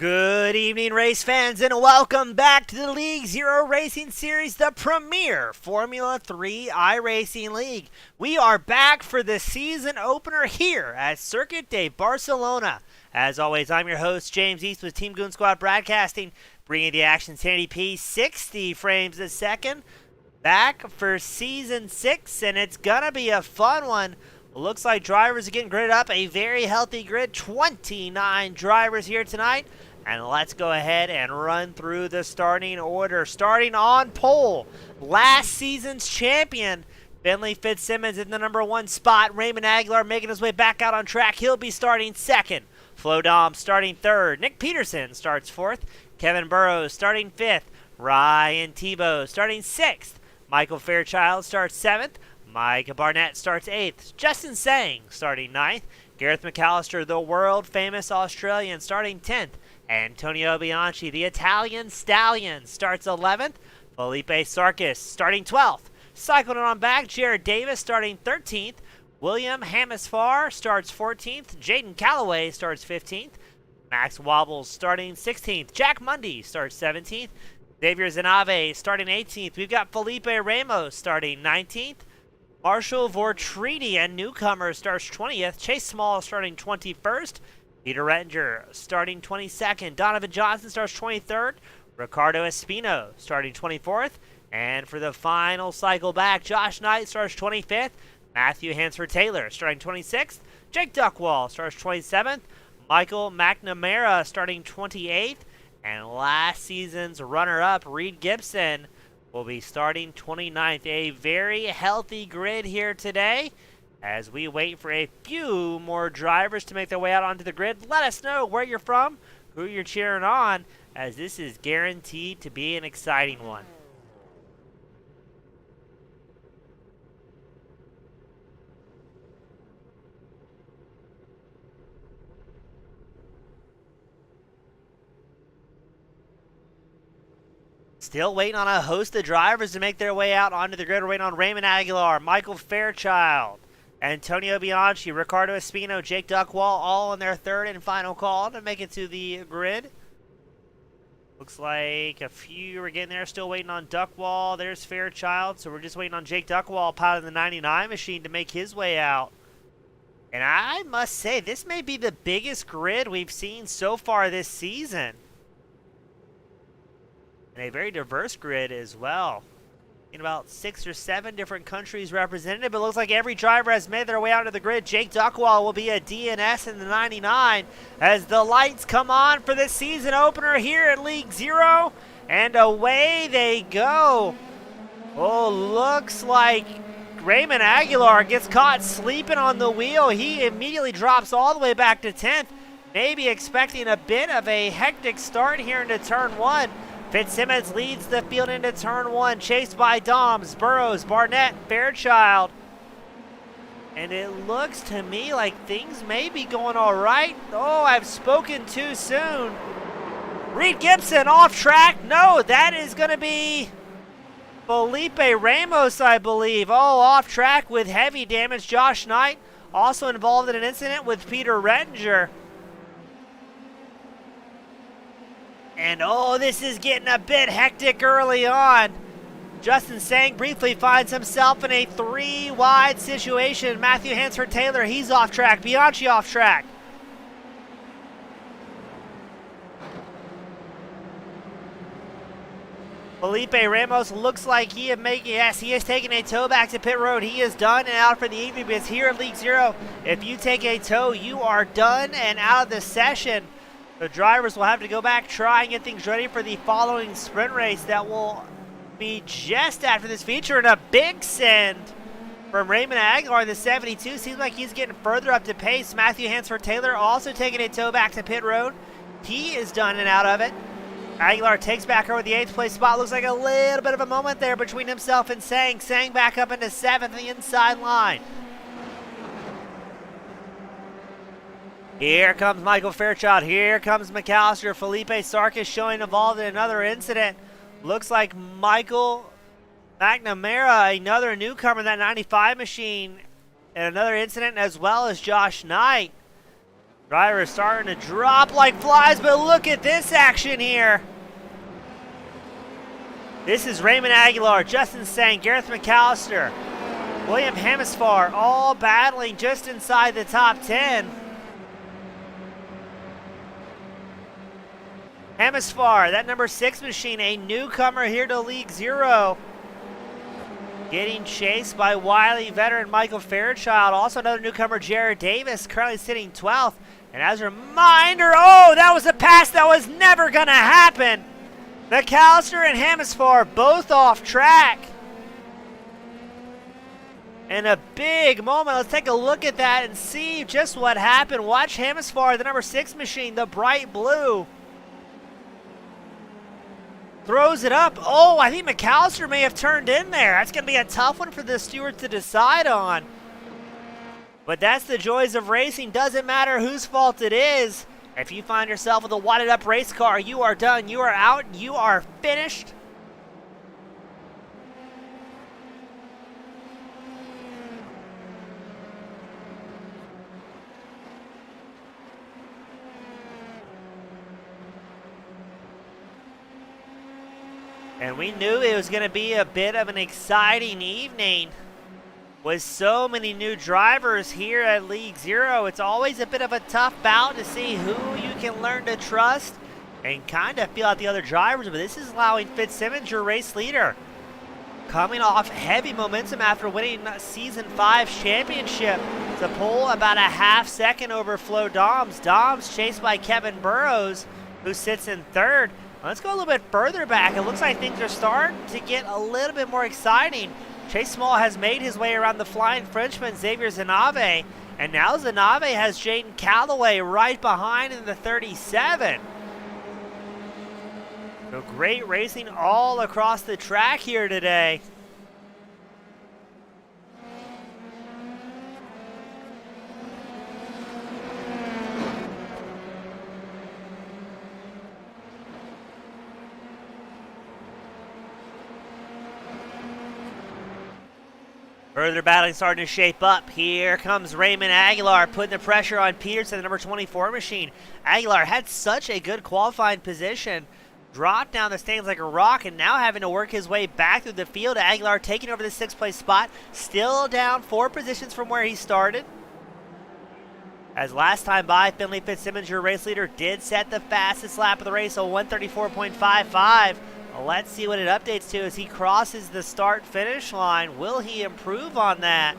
Good evening, race fans, and welcome back to the League Zero Racing Series, the premier Formula 3 iRacing League. We are back for the season opener here at Circuit de Barcelona. As always, I'm your host, James East with Team Goon Squad Broadcasting, bringing the action Sandy P 60 frames a second. Back for Season 6, and it's going to be a fun one. Looks like drivers are getting gridded up, a very healthy grid, 29 drivers here tonight. And let's go ahead and run through the starting order. Starting on pole, last season's champion, Bentley Fitzsimmons in the number 1 spot. Raymond Aguilar making his way back out on track. He'll be starting second. Flo Dom starting third. Nick Peterson starts fourth. Kevin Burrows starting fifth. Ryan Tebow starting sixth. Michael Fairchild starts seventh. Micah Barnett starts eighth. Justin Sang starting ninth. Gareth McAllister, the world-famous Australian, starting 10th. Antonio Bianchi, the Italian stallion, starts 11th. Felipe Sarkis starting 12th. Cycling on back, Jared Davis starting 13th. William Hamasfar starts 14th. Jaden Calloway starts 15th. Max Wobbles starting 16th. Jack Mundy starts 17th. Xavier Zanave starting 18th. We've got Felipe Ramos starting 19th. Marshall Vortridi, a newcomer, starts 20th. Chase Small starting 21st. Peter Rettinger starting 22nd. Donovan Johnson starts 23rd. Ricardo Espino starting 24th. And for the final cycle back, Josh Knight starts 25th. Matthew Hansford-Taylor starting 26th. Jake Duckwall starts 27th. Michael McNamara starting 28th. And last season's runner-up, Reed Gibson, will be starting 29th. A very healthy grid here today. As we wait for a few more drivers to make their way out onto the grid, let us know where you're from, who you're cheering on, as this is guaranteed to be an exciting one. Still waiting on a host of drivers to make their way out onto the grid. We're waiting on Raymond Aguilar, Michael Fairchild, Antonio Bianchi, Ricardo Espino, Jake Duckwall, all in their third and final call to make it to the grid. Looks like a few are getting there. Still waiting on Duckwall. There's Fairchild. So we're just waiting on Jake Duckwall, piloting the 99 machine, to make his way out. And I must say, this may be the biggest grid we've seen so far this season. And a very diverse grid as well. In about 6 or 7 different countries represented, but it looks like every driver has made their way out to the grid. Jake Duckwall will be a DNS in the 99 as the lights come on for the season opener here at League Zero, and away they go. Oh, looks like Raymond Aguilar gets caught sleeping on the wheel. He immediately drops all the way back to 10th. maybe expecting a bit of a hectic start here into turn 1. Fitzsimmons leads the field into turn 1, chased by Doms, Burrows, Barnett, Fairchild. And it looks to me like things may be going all right. Oh, I've spoken too soon. Reed Gibson off track. No, that is going to be Felipe Ramos, I believe. Oh, off track with heavy damage. Josh Knight also involved in an incident with Peter Rettinger. And oh, this is getting a bit hectic early on. Justin Sang briefly finds himself in a 3-wide situation. Matthew Hansford-Taylor, he's off track. Bianchi off track. Felipe Ramos looks like he is taking a tow back to pit road. He is done and out for the evening because here at League Zero, if you take a tow, you are done and out of the session. The drivers will have to go back, try and get things ready for the following sprint race that will be just after this feature. And a big send from Raymond Aguilar in the 72. Seems like he's getting further up to pace. Matthew Hansford-Taylor also taking a tow back to pit road. He is done and out of it. Aguilar takes back over the 8th place spot. Looks like a little bit of a moment there between himself and Sang. Sang back up into 7th, the inside line. Here comes Michael Fairchild. Here comes McAllister. Felipe Sarkis showing involved in another incident. Looks like Michael McNamara, another newcomer in that 95 machine, and another incident, as well as Josh Knight. Driver is starting to drop like flies, but look at this action here. This is Raymond Aguilar, Justin Sang, Gareth McAllister, William Hamasfar, all battling just inside the top 10. Hamasfar, that number 6 machine, a newcomer here to League Zero, getting chased by wily veteran Michael Fairchild. Also another newcomer, Jared Davis, currently sitting 12th. And as a reminder, oh, that was a pass that was never going to happen. McAllister and Hamasfar both off track. And a big moment. Let's take a look at that and see just what happened. Watch Hamasfar, the number 6 machine, the bright blue. Throws it up. Oh, I think McAllister may have turned in there. That's going to be a tough one for the stewards to decide on. But that's the joys of racing. Doesn't matter whose fault it is. If you find yourself with a wadded up race car, you are done. You are out. You are finished. And we knew it was going to be a bit of an exciting evening. With so many new drivers here at League Zero, it's always a bit of a tough bout to see who you can learn to trust and kind of feel out the other drivers. But this is allowing Fitzsimmons, your race leader, coming off heavy momentum after winning Season 5's championship, to pull about a half second over Flo Doms. Doms chased by Kevin Burrows, who sits in 3rd. Let's go a little bit further back. It looks like things are starting to get a little bit more exciting. Chase Small has made his way around the Flying Frenchman, Xavier Zanave, and now Zanave has Jaden Calloway right behind in the 37. So great racing all across the track here today. Further battling starting to shape up. Here comes Raymond Aguilar putting the pressure on Peterson, the number 24 machine. Aguilar had such a good qualifying position, dropped down the stands like a rock, and now having to work his way back through the field. Aguilar taking over the 6th place spot, still down 4 positions from where he started. As last time by, Finley Fitzsimmons, your race leader, did set the fastest lap of the race, a 1:34.55. Let's see what it updates to as he crosses the start-finish line. Will he improve on that?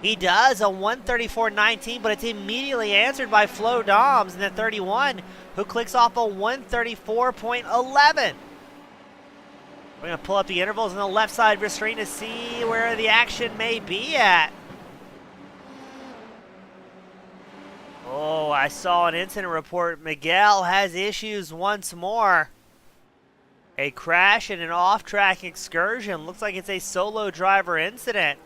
He does, a 1:34.19, but it's immediately answered by Flo Doms in the 31, who clicks off a 1:34.11. We're going to pull up the intervals on the left side of your screen to see where the action may be at. Oh, I saw an incident report. Miguel has issues once more. A crash in an off-track excursion. Looks like it's a solo driver incident.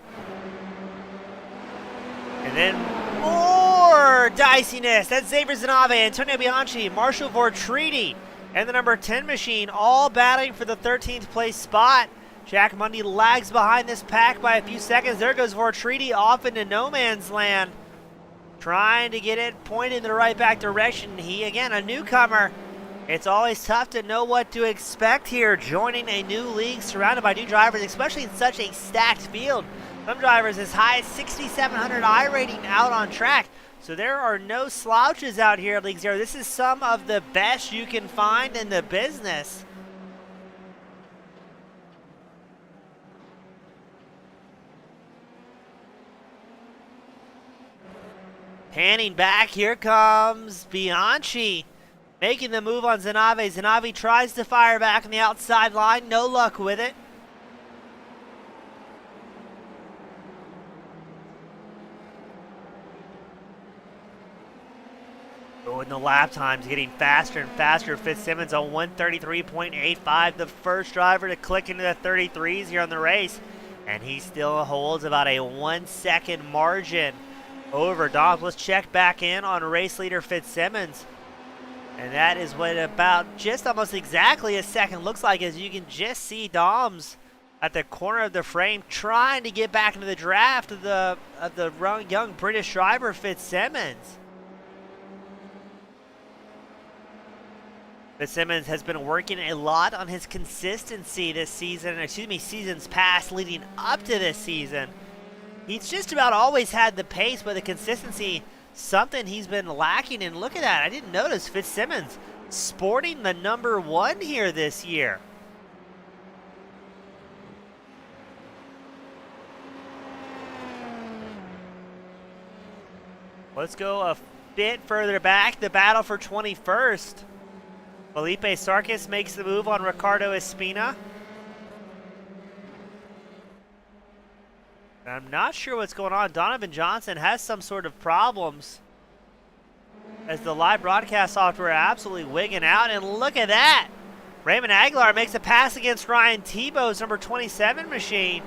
And then more diciness. That's Xavier Zanave, Antonio Bianchi, Marshall Vortriti, and the number 10 machine all battling for the 13th place spot. Jack Mundy lags behind this pack by a few seconds. There goes Vortriti off into no man's land, trying to get it pointed in the right back direction. He, again, a newcomer. It's always tough to know what to expect here, joining a new league surrounded by new drivers, especially in such a stacked field. Some drivers as high as 6,700 I rating out on track. So there are no slouches out here at League Zero. This is some of the best you can find in the business. Panning back, here comes Bianchi, making the move on Zanave. Zanave tries to fire back on the outside line, no luck with it. Oh, and the lap time's getting faster and faster. Fitzsimmons on 133.85, the first driver to click into the 33s here on the race. And he still holds about a 1 second margin over Doms. Let's check back in on race leader Fitzsimmons. And that is what about just almost exactly a second looks like, as you can just see Doms at the corner of the frame trying to get back into the draft of the young British driver Fitzsimmons. Fitzsimmons has been working a lot on his consistency this season, seasons past leading up to this season. He's just about always had the pace, but the consistency, something he's been lacking. And look at that, I didn't notice Fitzsimmons sporting the number 1 here this year. Let's go a bit further back, the battle for 21st. Felipe Sarkis makes the move on Ricardo Espina. I'm not sure what's going on. Donovan Johnson has some sort of problems, as the live broadcast software absolutely wigging out. And look at that. Raymond Aguilar makes a pass against Ryan Tebow's number 27 machine.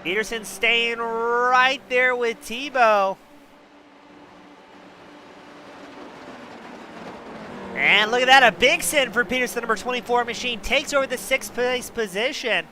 Peterson staying right there with Tebow. And look at that, a big sin for Peterson, number 24 machine, takes over the 6th place position.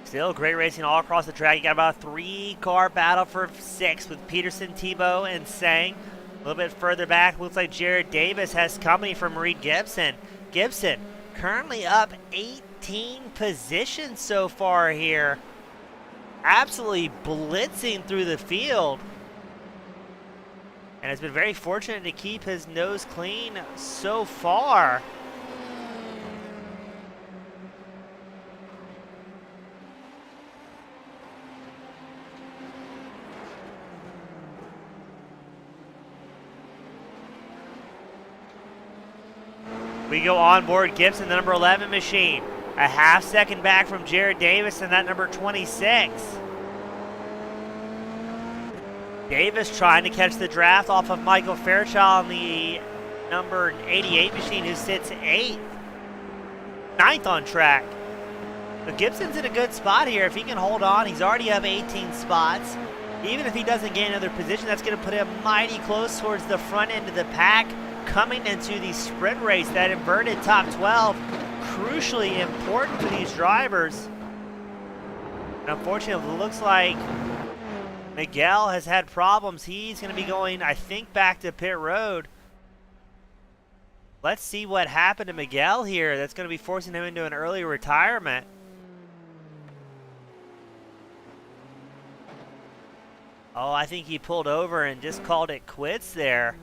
Still great racing all across the track. You got about a 3-car battle for 6th with Peterson, Tebow, and Sang. A little bit further back, looks like Jared Davis has company from Reed Gibson. Gibson currently up 18 positions so far here. Absolutely blitzing through the field. And has been very fortunate to keep his nose clean so far. We go on board Gibson, the number 11 machine. A half second back from Jared Davis and that number 26. Davis trying to catch the draft off of Michael Fairchild on the number 88 machine, who sits 8th. 9th on track. But Gibson's in a good spot here. If he can hold on, he's already up 18 spots. Even if he doesn't gain another position, that's going to put him mighty close towards the front end of the pack. Coming into the sprint race, that inverted top 12, crucially important for these drivers. And unfortunately, it looks like Miguel has had problems. He's going to be going, I think, back to pit road. Let's see what happened to Miguel here. That's going to be forcing him into an early retirement. Oh, I think he pulled over and just called it quits there.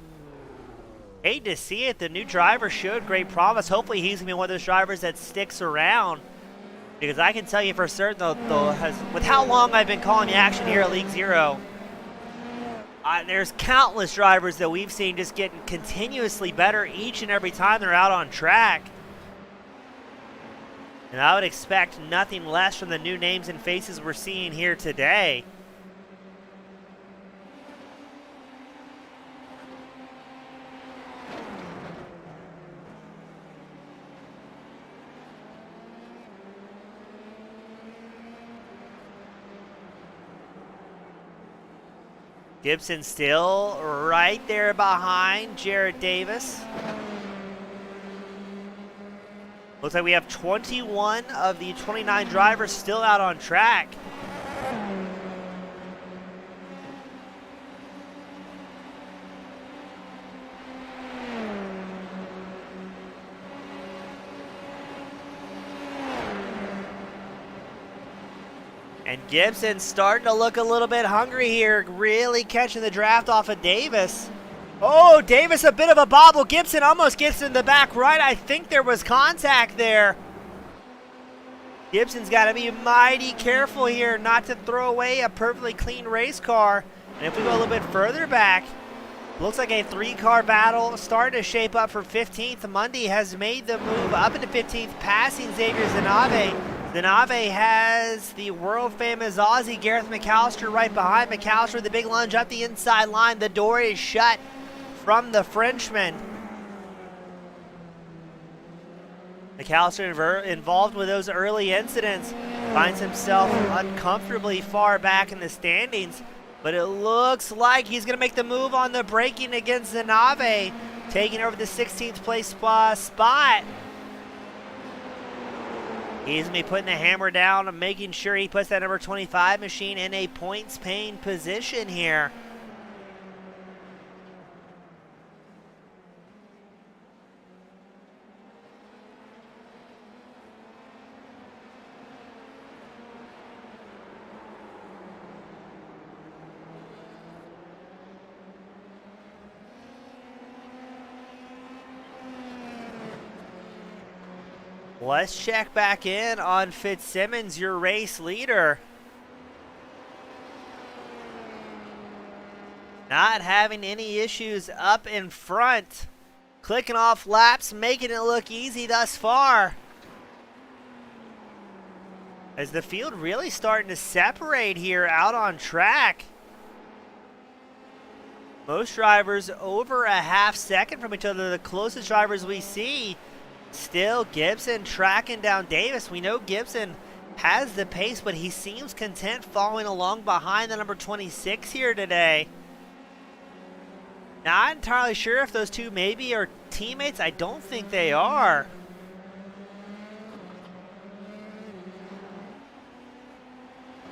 Hate to see it. The new driver showed great promise. Hopefully he's going to be one of those drivers that sticks around. Because I can tell you for certain, though, with how long I've been calling the action here at League Zero, there's countless drivers that we've seen just getting continuously better each and every time they're out on track. And I would expect nothing less from the new names and faces we're seeing here today. Gibson still right there behind Jared Davis. Looks like we have 21 of the 29 drivers still out on track. And Gibson starting to look a little bit hungry here, really catching the draft off of Davis. Oh, Davis a bit of a bobble. Gibson almost gets in the back right. I think there was contact there. Gibson's got to be mighty careful here not to throw away a perfectly clean race car. And if we go a little bit further back, looks like a three-car battle starting to shape up for 15th. Mundy has made the move up into 15th, passing Xavier Zanave. Zanave has the world-famous Aussie Gareth McAllister right behind. McAllister with the big lunge up the inside line. The door is shut from the Frenchman. McAllister involved with those early incidents. Finds himself uncomfortably far back in the standings. But it looks like he's going to make the move on the braking against Zanave, taking over the 16th place spot. He's going to be putting the hammer down and making sure he puts that number 25 machine in a points-paying position here. Let's check back in on Fitzsimmons, your race leader. Not having any issues up in front. Clicking off laps, making it look easy thus far. As the field really starting to separate here out on track. Most drivers over a half second from each other. The closest drivers we see, still Gibson tracking down Davis. We know Gibson has the pace, but he seems content following along behind the number 26 here today. Not entirely sure if those two maybe are teammates. I don't think they are.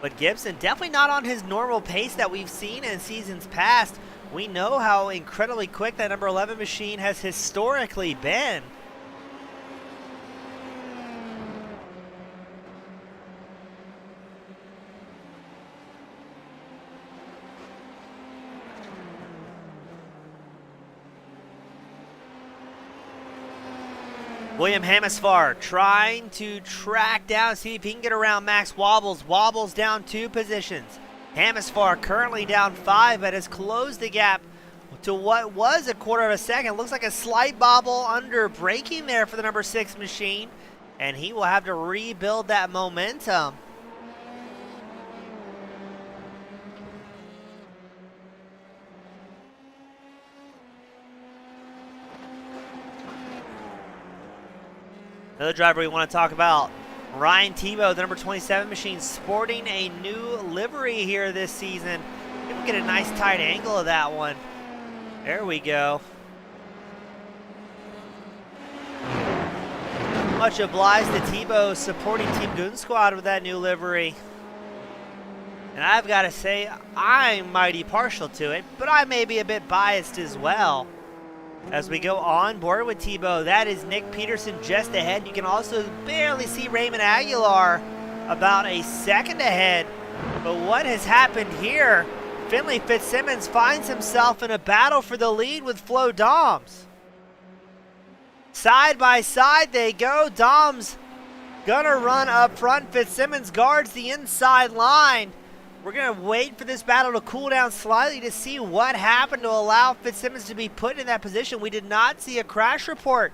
But Gibson definitely not on his normal pace that we've seen in seasons past. We know how incredibly quick that number 11 machine has historically been. William Hamasfar trying to track down, see if he can get around Max Wobbles. Wobbles down 2 positions. Hamasfar currently down 5, but has closed the gap to what was a quarter of a second. Looks like a slight bobble under braking there for the number 6 machine, and he will have to rebuild that momentum. Another driver we want to talk about, Ryan Tebow, the number 27 machine, sporting a new livery here this season. Maybe we get a nice tight angle of that one. There we go. Much obliged to Tebow supporting Team Goon Squad with that new livery. And I've got to say, I'm mighty partial to it, but I may be a bit biased as well. As we go on board with Tebow, that is Nick Peterson just ahead. You can also barely see Raymond Aguilar about a second ahead. But what has happened here? Finley Fitzsimmons finds himself in a battle for the lead with Flo Doms. Side by side they go. Doms gonna run up front. Fitzsimmons guards the inside line. We're gonna wait for this battle to cool down slightly to see what happened to allow Fitzsimmons to be put in that position. We did not see a crash report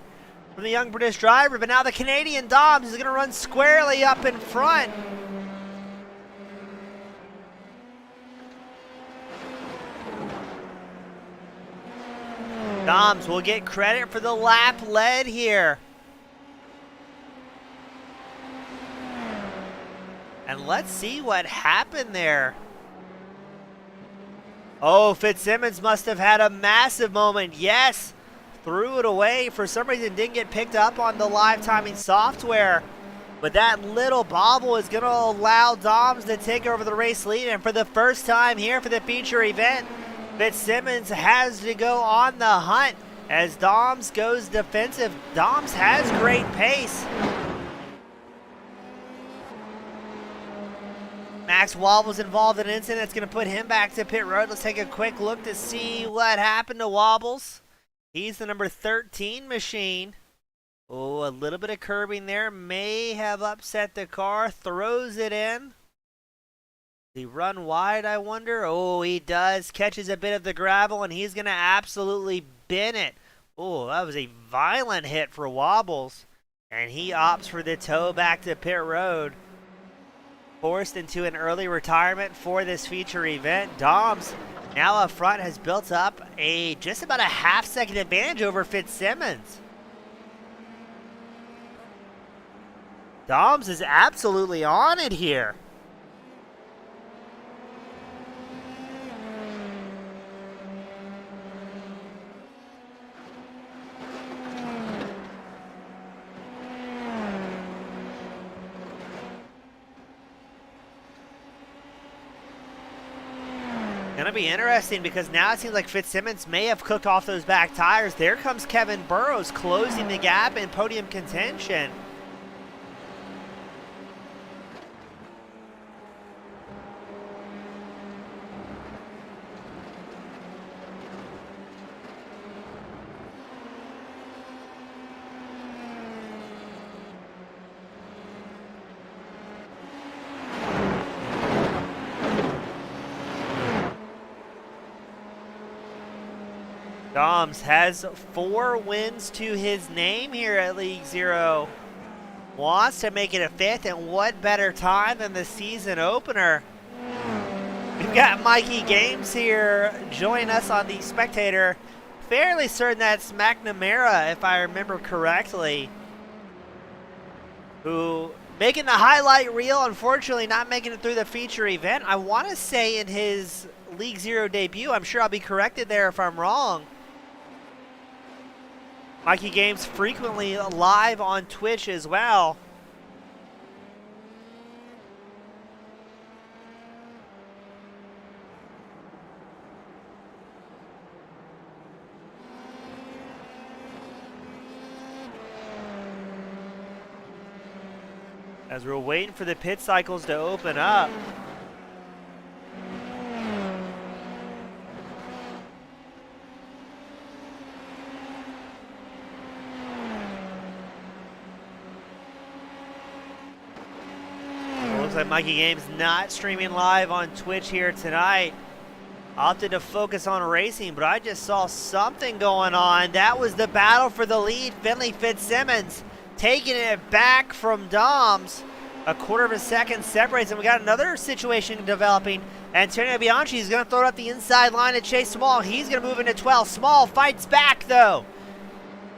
from the young British driver, but now the Canadian Doms is gonna run squarely up in front. Doms will get credit for the lap led here. And let's see what happened there. Oh, Fitzsimmons must have had a massive moment. Yes, threw it away. For some reason, didn't get picked up on the live timing software. But that little bobble is going to allow Doms to take over the race lead. And for the first time here for the feature event, Fitzsimmons has to go on the hunt as Doms goes defensive. Doms has great pace. Max Wobbles involved in an incident that's going to put him back to pit road. Let's take a quick look to see what happened to Wobbles. He's the number 13 machine. Oh, a little bit of curbing there. May have upset the car. Throws it in. Does he run wide, I wonder? Oh, he does. Catches a bit of the gravel, and he's going to absolutely bin it. Oh, that was a violent hit for Wobbles. And he opts for the tow back to pit road. Forced into an early retirement for this feature event. Doms now up front has built up just about a half-second advantage over Fitzsimmons. Doms is absolutely on it here. Gonna be interesting because now it seems like Fitzsimmons may have cooked off those back tires. There comes Kevin Burrows closing the gap in podium contention. Doms has 4 wins to his name here at League Zero. Wants to make it a 5th, and what better time than the season opener. We've got Mikey Games here joining us on the Spectator. Fairly certain that's McNamara, if I remember correctly, who making the highlight reel, unfortunately not making it through the feature event. I want to say in his League Zero debut. I'm sure I'll be corrected there if I'm wrong. Mikey Games frequently live on Twitch as well. As we're waiting for the pit cycles to open up. Looks like Mikey Games not streaming live on Twitch here tonight. Opted to focus on racing, but I just saw something going on. That was the battle for the lead. Finley Fitzsimmons taking it back from Doms. A quarter of a second separates, and we got another situation developing. Antonio Bianchi is going to throw it up the inside line to Chase Small. He's going to move into 12th. Small fights back, though.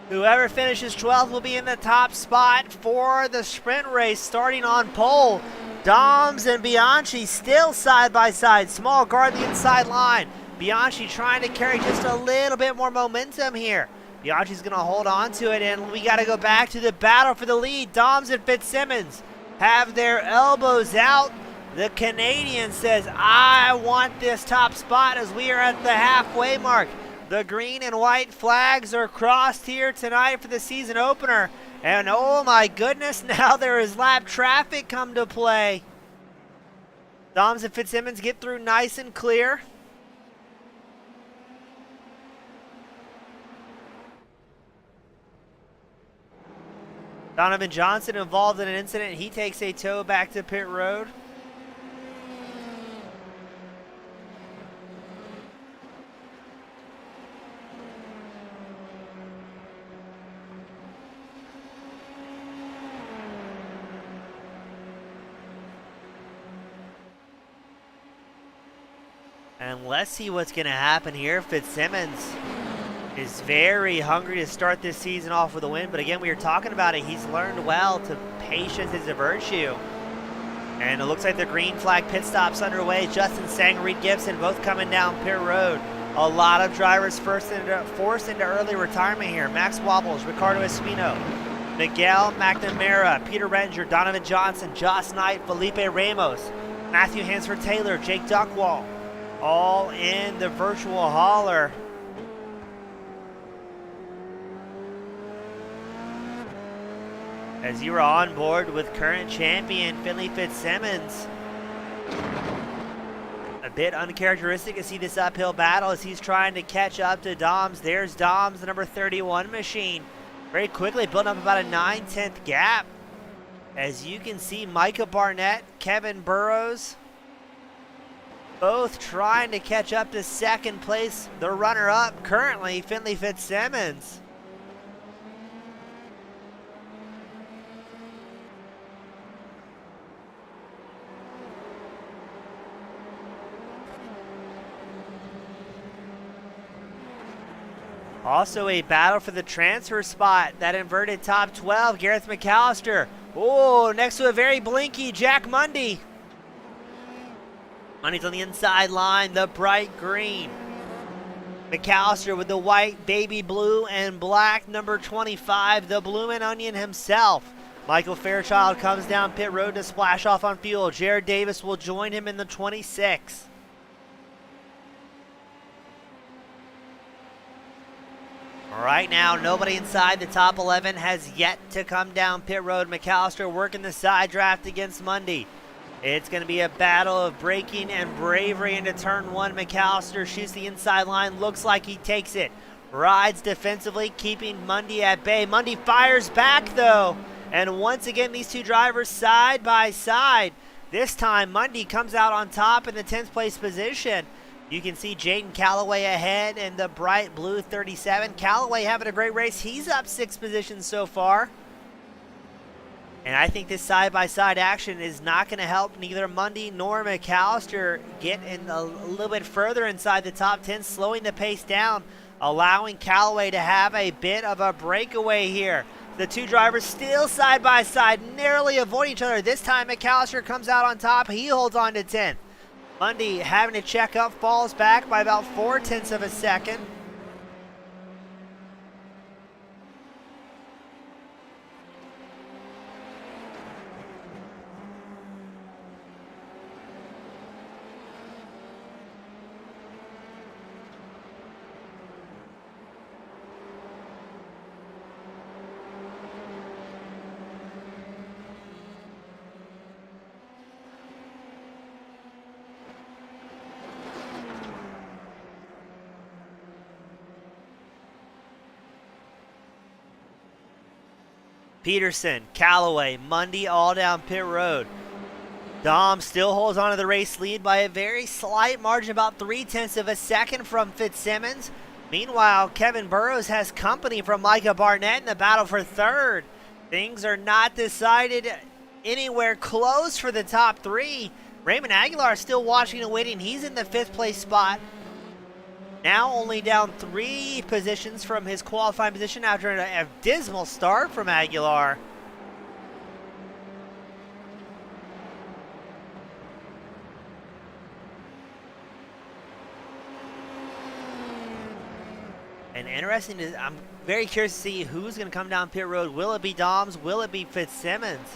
Whoever finishes 12th will be in the top spot for the sprint race starting on pole. Doms and Bianchi still side by side. Small guard the inside line. Bianchi trying to carry just a little bit more momentum here. Bianchi's going to hold on to it, and we got to go back to the battle for the lead. Doms and Fitzsimmons have their elbows out. The Canadian says, I want this top spot as we are at the halfway mark. The green and white flags are crossed here tonight for the season opener. And oh my goodness, now there is lap traffic come to play. Doms and Fitzsimmons get through nice and clear. Donovan Johnson involved in an incident. He takes a tow back to pit road. And let's see what's going to happen here. Fitzsimmons is very hungry to start this season off with a win. But again, we were talking about it. He's learned well to patience is a virtue. And it looks like the green flag pit stop's underway. Justin Sang, Reed Gibson both coming down pit road. A lot of drivers forced into early retirement here. Max Wobbles, Ricardo Espino, Miguel McNamara, Peter Redinger, Donovan Johnson, Joss Knight, Felipe Ramos, Matthew Hansford-Taylor, Jake Duckwall, all in the virtual hauler. As you are on board with current champion Finley Fitzsimmons. A bit uncharacteristic to see this uphill battle as he's trying to catch up to Doms. There's Doms, the number 31 machine. Very quickly building up about a 9/10 gap. As you can see, Micah Barnett, Kevin Burrows, both trying to catch up to second place. The runner-up currently, Finley Fitzsimmons. Also a battle for the transfer spot, that inverted top 12, Gareth McAllister. Oh, next to a very blinky Jack Mundy. Mundy's on the inside line, the bright green. McAllister with the white, baby blue, and black, number 25, the Bloomin' Onion himself. Michael Fairchild comes down pit road to splash off on fuel. Jared Davis will join him in the 26. Right now, nobody inside the top 11 has yet to come down pit road. McAllister working the side draft against Mundy. It's going to be a battle of braking and bravery into turn one. McAllister shoots the inside line. Looks like he takes it. Rides defensively, keeping Mundy at bay. Mundy fires back, though. And once again, these two drivers side by side. This time, Mundy comes out on top in the 10th place position. You can see Jaden Calloway ahead in the bright blue 37. Calloway having a great race. He's up 6 positions so far. And I think this side-by-side action is not going to help neither Mundy nor McAllister get in a little bit further inside the top 10, slowing the pace down, allowing Calloway to have a bit of a breakaway here. The two drivers still side-by-side, narrowly avoiding each other. This time McAllister comes out on top. He holds on to 10th. Mundy having to check up, falls back by about 0.4 of a second. Peterson, Calloway, Mundy all down pit road. Dom still holds on to the race lead by a very slight margin, about 0.3 of a second from Fitzsimmons. Meanwhile, Kevin Burrows has company from Micah Barnett in the battle for third. Things are not decided anywhere close for the top 3. Raymond Aguilar still watching and waiting. He's in the 5th place spot. Now only down 3 positions from his qualifying position after a dismal start from Aguilar. And interesting, I'm very curious to see who's going to come down pit road. Will it be Doms? Will it be Fitzsimmons?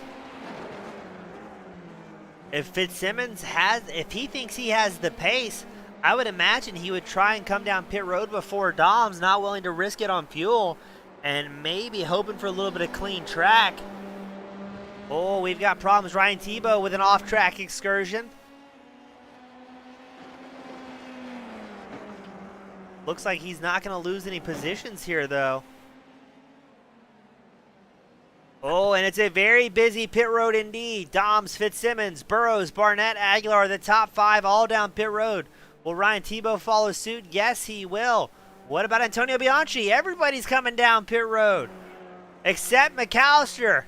If Fitzsimmons if he thinks he has the pace, I would imagine he would try and come down pit road before Doms, not willing to risk it on fuel, and maybe hoping for a little bit of clean track. Oh, we've got problems. Ryan Tebow with an off-track excursion. Looks like he's not going to lose any positions here, though. Oh, and it's a very busy pit road indeed. Doms, Fitzsimmons, Burrows, Barnett, Aguilar, the top 5 all down pit road. Will Ryan Tebow follow suit? Yes, he will. What about Antonio Bianchi? Everybody's coming down pit road, except McAllister.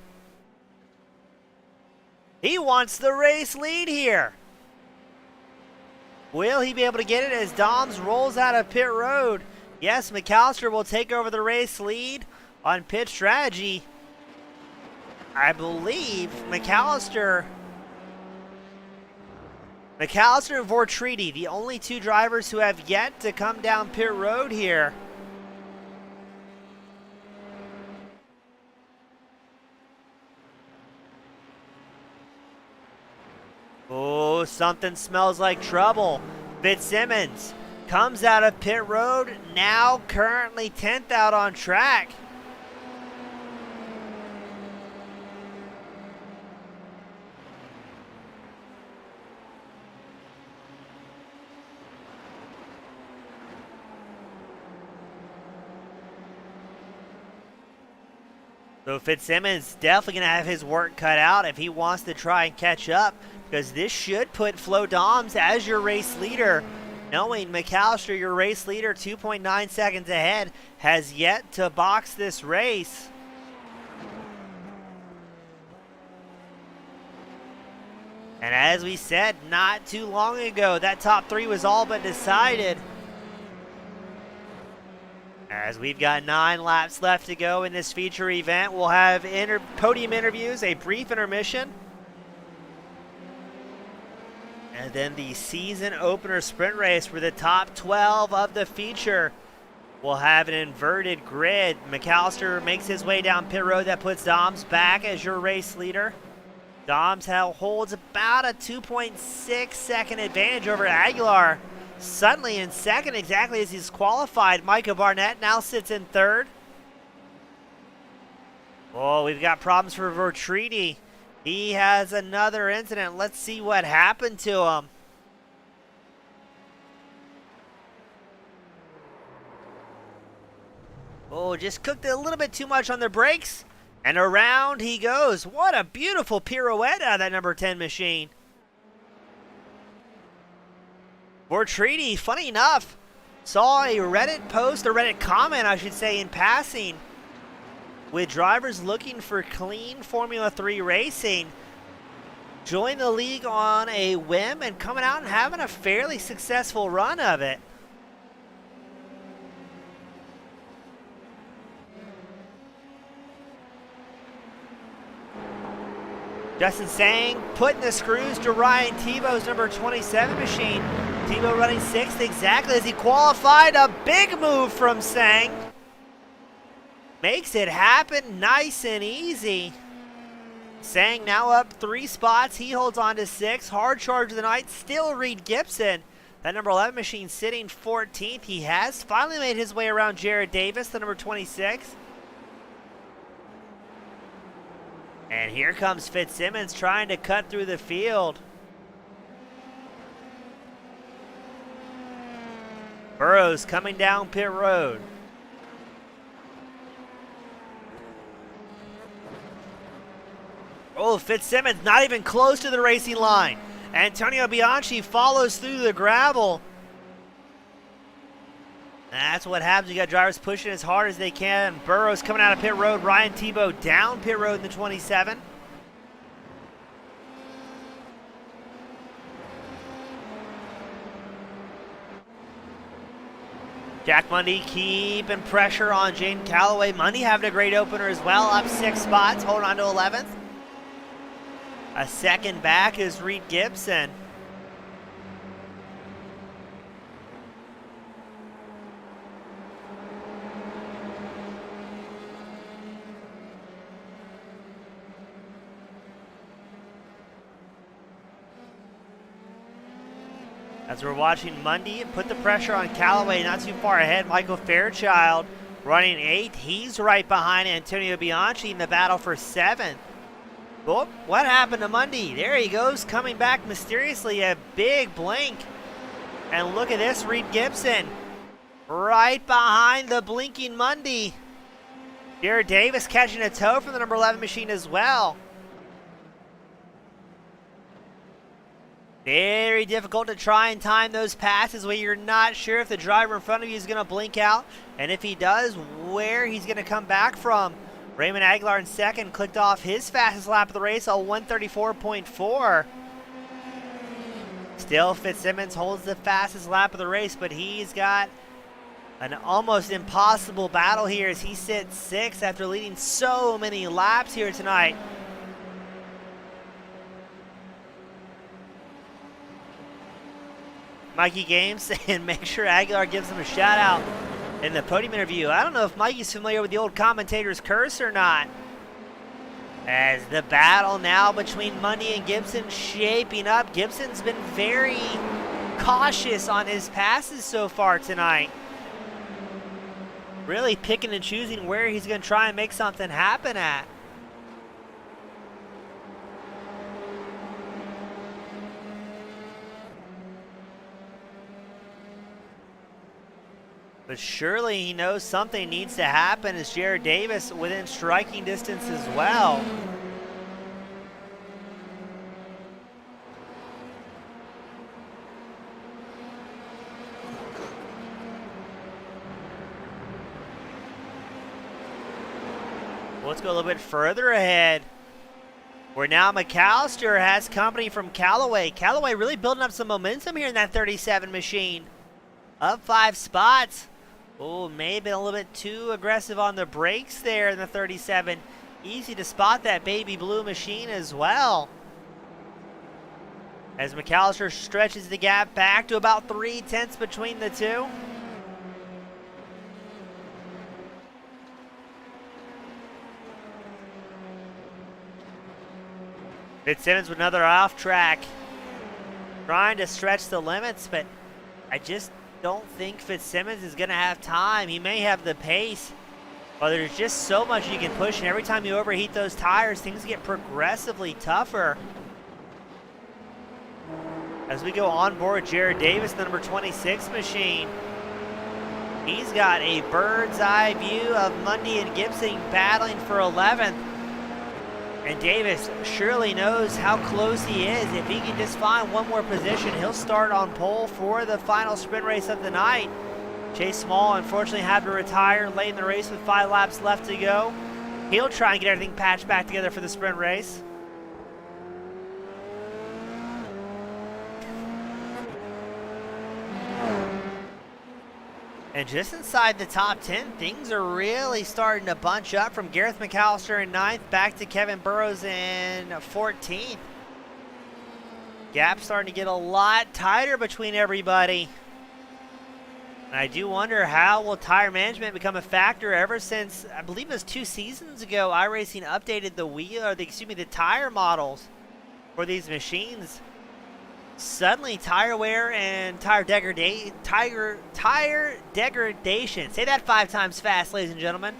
He wants the race lead here. Will he be able to get it as Doms rolls out of pit road? Yes, McAllister will take over the race lead on pit strategy. I believe McAllister and Vortridi, the only 2 drivers who have yet to come down pit road here. Oh, something smells like trouble. Fitzsimmons comes out of pit road, now currently 10th out on track. So Fitzsimmons definitely going to have his work cut out if he wants to try and catch up, because this should put Flo Doms as your race leader. Knowing McAllister, your race leader, 2.9 seconds ahead, has yet to box this race. And as we said not too long ago, that top 3 was all but decided. As we've got 9 laps left to go in this feature event, we'll have podium interviews, a brief intermission, and then the season opener sprint race where the top 12 of the feature will have an inverted grid. McAllister makes his way down pit road. That puts Doms back as your race leader. Doms holds about a 2.6 second advantage over Aguilar. Suddenly in second, exactly as he's qualified. Micah Barnett now sits in third. Oh, we've got problems for Vortridi. He has another incident. Let's see what happened to him. Oh, just cooked a little bit too much on the brakes. And around he goes. What a beautiful pirouette out of that number 10 machine. Vortridi, funny enough, saw a Reddit post, a Reddit comment, I should say, in passing, with drivers looking for clean Formula 3 racing. Joined the league on a whim and coming out and having a fairly successful run of it. Justin Sang putting the screws to Ryan Tebow's number 27 machine. Tebow running 6th exactly as he qualified. A big move from Sang. Makes it happen nice and easy. Sang now up 3 spots. He holds on to 6. Hard charge of the night. Still Reed Gibson. That number 11 machine sitting 14th. He has finally made his way around Jared Davis, the number 26. And here comes Fitzsimmons trying to cut through the field. Burrows coming down pit road. Oh, Fitzsimmons not even close to the racing line. Antonio Bianchi follows through the gravel. That's what happens. You got drivers pushing as hard as they can. Burrows coming out of pit road. Ryan Tebow down pit road in the 27. Jack Mundy keeping pressure on Jaden Calloway. Mundy having a great opener as well. Up 6 spots, holding on to 11th. A second back is Reed Gibson. As we're watching Mundy put the pressure on Callaway, not too far ahead. Michael Fairchild running 8th. He's right behind Antonio Bianchi in the battle for 7th. Oh, what happened to Mundy? There he goes, coming back mysteriously. A big blink. And look at this, Reed Gibson right behind the blinking Mundy. Jared Davis catching a toe from the number 11 machine as well. Very difficult to try and time those passes where you're not sure if the driver in front of you is going to blink out, and if he does, where he's going to come back from. Raymond Aguilar in second clicked off his fastest lap of the race, a 134.4. Still, Fitzsimmons holds the fastest lap of the race, but he's got an almost impossible battle here as he sits sixth after leading so many laps here tonight. Mikey Games, and make sure Aguilar gives him a shout out in the podium interview. I don't know if Mikey's familiar with the old commentator's curse or not. As the battle now between Mundy and Gibson shaping up. Gibson's been very cautious on his passes so far tonight. Really picking and choosing where he's going to try and make something happen at. But surely he knows something needs to happen as Jared Davis within striking distance as well. Let's go a little bit further ahead, where now McAllister has company from Callaway. Callaway really building up some momentum here in that 37 machine. Up 5 spots. Oh, may have been a little bit too aggressive on the brakes there in the 37. Easy to spot that baby blue machine as well. As McAllister stretches the gap back to about 3/10 between the two. Fitzsimmons with another off track. Trying to stretch the limits, but I just don't think Fitzsimmons is going to have time. He may have the pace, but there's just so much you can push, and every time you overheat those tires, things get progressively tougher. As we go on board Jared Davis, the number 26 machine. He's got a bird's eye view of Mundy and Gibson battling for 11th. And Davis surely knows how close he is. If he can just find one more position, he'll start on pole for the final sprint race of the night. Chase Small unfortunately had to retire late in the race with 5 laps left to go. He'll try and get everything patched back together for the sprint race. And just inside the top 10, things are really starting to bunch up from Gareth McAllister in 9th back to Kevin Burrows in 14th. Gap starting to get a lot tighter between everybody. And I do wonder, how will tire management become a factor ever since, I believe it was 2 seasons ago, iRacing updated the tire models for these machines. Suddenly, tire wear and tire degradation, say that 5 times fast, ladies and gentlemen,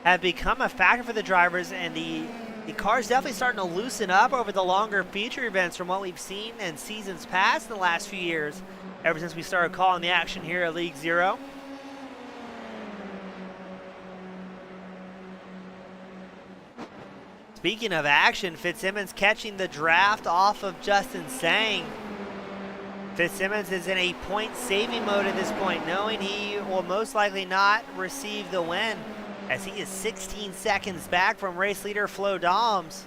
have become a factor for the drivers, and the car's definitely starting to loosen up over the longer feature events from what we've seen in seasons past in the last few years, ever since we started calling the action here at League Zero. Speaking of action, Fitzsimmons catching the draft off of Justin Sang. Fitzsimmons is in a point-saving mode at this point, knowing he will most likely not receive the win, as he is 16 seconds back from race leader Flo Doms.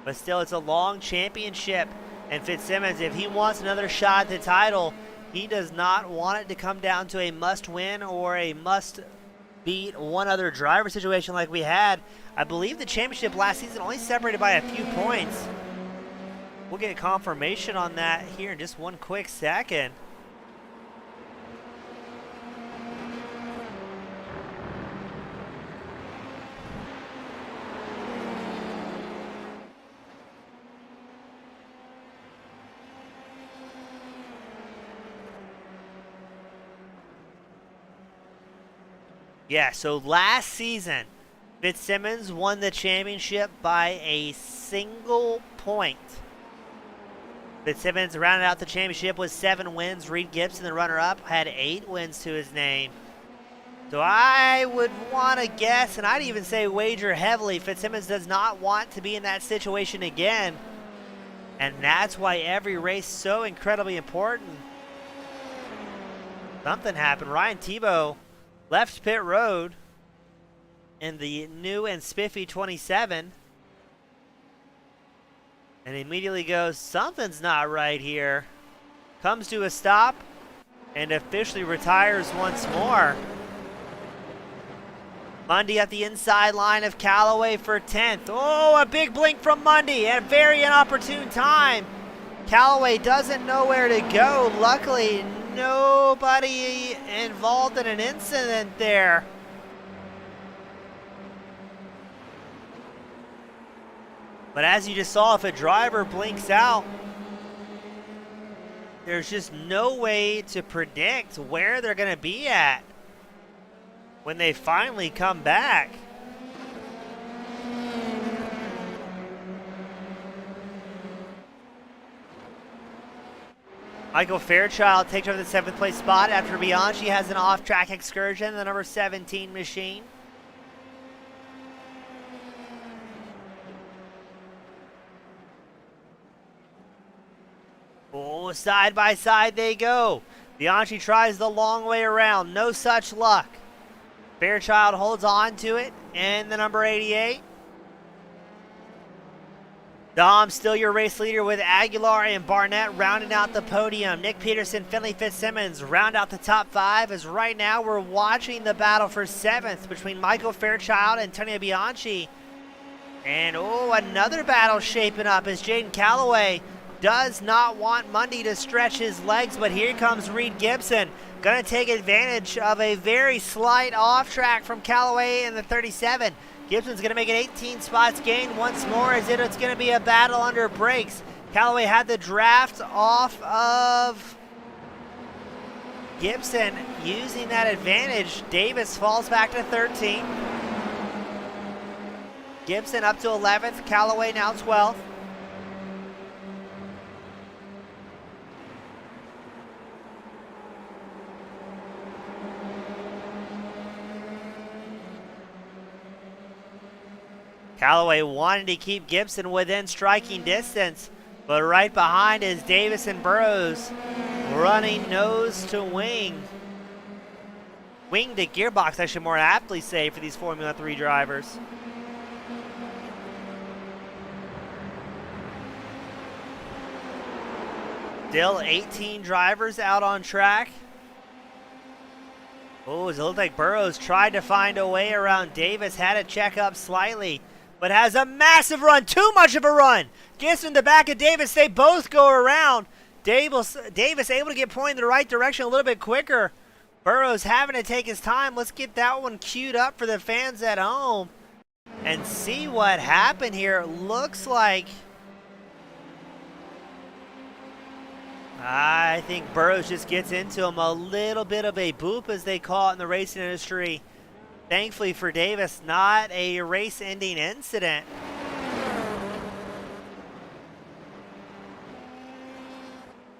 But still, it's a long championship, and Fitzsimmons, if he wants another shot at the title, he does not want it to come down to a must-win or a must-beat one other driver situation like we had. I believe the championship last season only separated by a few points. We'll get confirmation on that here in just one quick second. Yeah, so last season, Fitzsimmons won the championship by a single point. Fitzsimmons rounded out the championship with 7 wins. Reed Gibson, the runner-up, had 8 wins to his name. So I would want to guess, and I'd even say wager heavily, Fitzsimmons does not want to be in that situation again. And that's why every race is so incredibly important. Something happened. Ryan Tebow left pit road in the new and spiffy 27. And immediately goes, something's not right here. Comes to a stop and officially retires once more. Mundy at the inside line of Callaway for 10th. Oh, a big blink from Mundy at a very inopportune time. Callaway doesn't know where to go. Luckily, nobody involved in an incident there. But as you just saw, if a driver blinks out, there's just no way to predict where they're going to be at when they finally come back. Michael Fairchild takes over the 7th place spot after Bianchi has an off-track excursion, the number 17 machine. Oh, side by side they go. Bianchi tries the long way around, no such luck. Fairchild holds on to it, and the number 88. Dom still your race leader with Aguilar and Barnett rounding out the podium. Nick Peterson, Finley Fitzsimmons round out the top 5, as right now we're watching the battle for 7th between Michael Fairchild and Antonio Bianchi. And oh, another battle shaping up as Jaden Callaway does not want Mundy to stretch his legs, but here comes Reed Gibson. Gonna take advantage of a very slight off track from Callaway in the 37. Gibson's gonna make it 18 spots gain once more, as it's gonna be a battle under brakes. Callaway had the draft off of Gibson, using that advantage. Davis falls back to 13. Gibson up to 11th, Callaway now 12th. Callaway wanted to keep Gibson within striking distance, but right behind is Davis and Burrows running nose to wing. Wing to gearbox, I should more aptly say, for these Formula 3 drivers. Still 18 drivers out on track. Oh, it looked like Burrows tried to find a way around Davis, had to check up slightly, but has a massive run, too much of a run. Gets in the back of Davis, they both go around. Davis able to get pointed in the right direction a little bit quicker. Burrows having to take his time. Let's get that one queued up for the fans at home and see what happened here. Looks like, I think Burrows just gets into him. A little bit of a boop, as they call it in the racing industry. Thankfully for Davis, not a race-ending incident.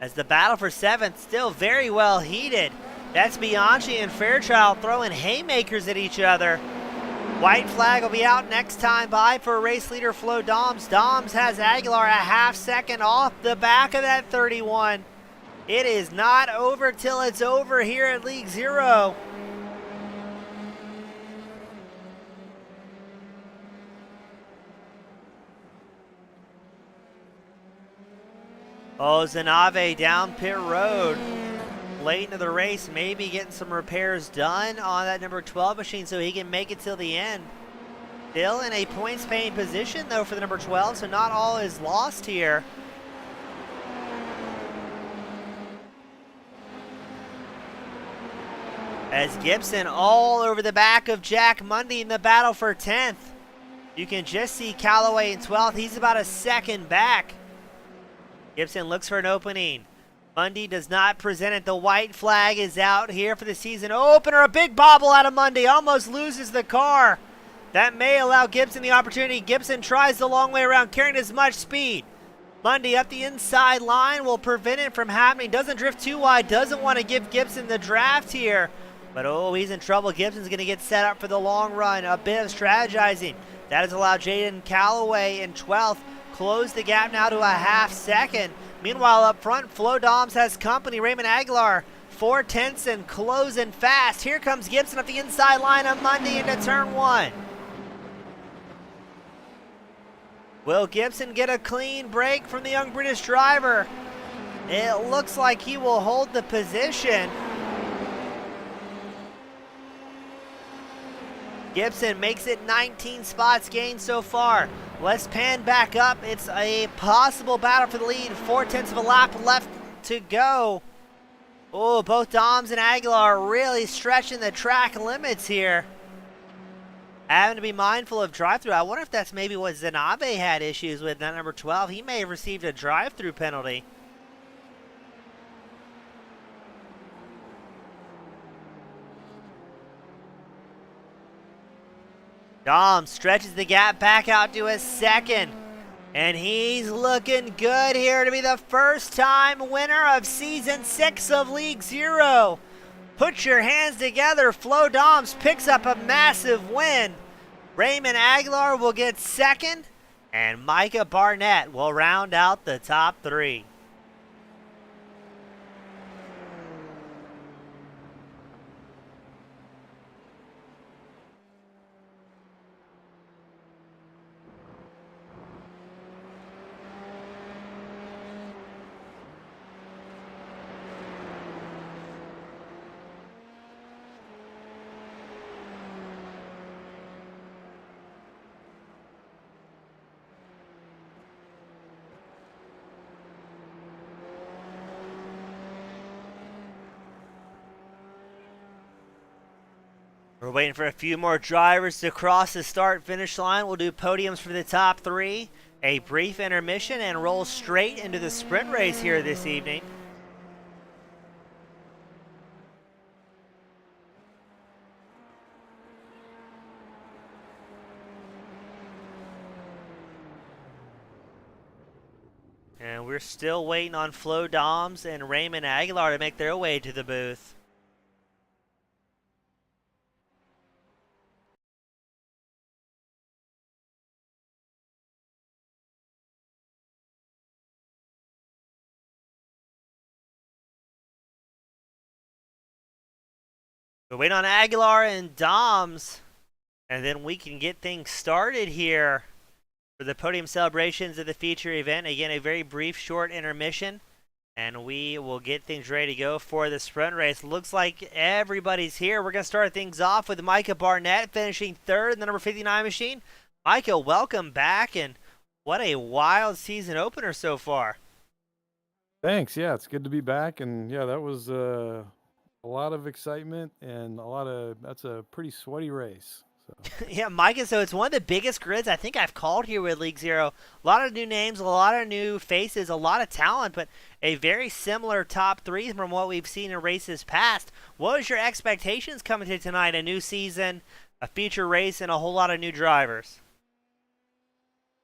As the battle for 7th still very well heated. That's Bianchi and Fairchild throwing haymakers at each other. White flag will be out next time by for race leader Flo Doms. Doms has Aguilar a half second off the back of that 31. It is not over till it's over here at League Zero. Oh, Zanave down pit road late into the race, maybe getting some repairs done on that number 12 machine so he can make it till the end. Still in a points paying position though for the number 12, so not all is lost here. As Gibson all over the back of Jack Mundy in the battle for 10th. You can just see Callaway in 12th. He's about a second back. Gibson looks for an opening. Mundy does not present it. The white flag is out here for the season opener. A big bobble out of Mundy. Almost loses the car. That may allow Gibson the opportunity. Gibson tries the long way around, carrying as much speed. Mundy up the inside line will prevent it from happening. Doesn't drift too wide. Doesn't want to give Gibson the draft here. But oh, he's in trouble. Gibson's going to get set up for the long run. A bit of strategizing. That has allowed Jaden Calloway in 12th. Close the gap now to a half second. Meanwhile, up front, Flo Doms has company. Raymond Aguilar, 4/10 and closing fast. Here comes Gibson up the inside line of Mundy into turn 1. Will Gibson get a clean break from the young British driver? It looks like he will hold the position. Gibson makes it 19 spots gained so far. Let's pan back up. It's a possible battle for the lead. 4/10 of a lap left to go. Oh, both Doms and Aguilar are really stretching the track limits here. Having to be mindful of drive-through. I wonder if that's maybe what Zanabe had issues with, that number 12. He may have received a drive-through penalty. Dom stretches the gap back out to a second. And he's looking good here to be the first time winner of Season 6 of League Zero. Put your hands together. Flo Doms picks up a massive win. Raymond Aguilar will get second. And Micah Barnett will round out the top 3. We're waiting for a few more drivers to cross the start-finish line. We'll do podiums for the top 3, a brief intermission, and roll straight into the sprint race here this evening. And we're still waiting on Flo Doms and Raymond Aguilar to make their way to the booth. We're waiting on Aguilar and Doms, and then we can get things started here for the podium celebrations of the feature event. Again, a very brief, short intermission, and we will get things ready to go for the sprint race. Looks like everybody's here. We're going to start things off with Micah Barnett finishing 3rd in the number 59 machine. Micah, welcome back, and what a wild season opener so far. Thanks. Yeah, it's good to be back, and yeah, that was a lot of excitement and that's a pretty sweaty race. So. Yeah, Micah, so it's one of the biggest grids I think I've called here with League Zero. A lot of new names, a lot of new faces, a lot of talent, but a very similar top 3 from what we've seen in races past. What was your expectations coming to tonight? A new season, a feature race, and a whole lot of new drivers.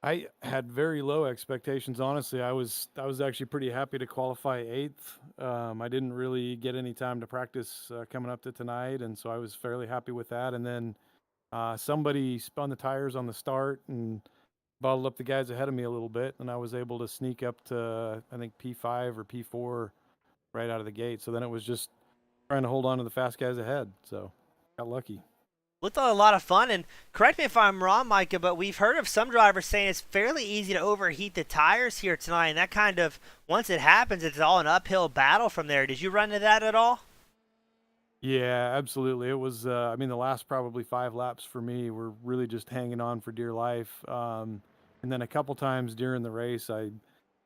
I had very low expectations, honestly. I was actually pretty happy to qualify 8th. I didn't really get any time to practice coming up to tonight, and so I was fairly happy with that. And then somebody spun the tires on the start and bottled up the guys ahead of me a little bit, and I was able to sneak up to, I think, P5 or P4 right out of the gate. So then it was just trying to hold on to the fast guys ahead. So got lucky. Looked like a lot of fun, and correct me if I'm wrong, Micah, but we've heard of some drivers saying it's fairly easy to overheat the tires here tonight, and that kind of, once it happens, it's all an uphill battle from there. Did you run into that at all? Yeah, absolutely. It was, I mean, the last probably 5 laps for me were really just hanging on for dear life. And then a couple times during the race, I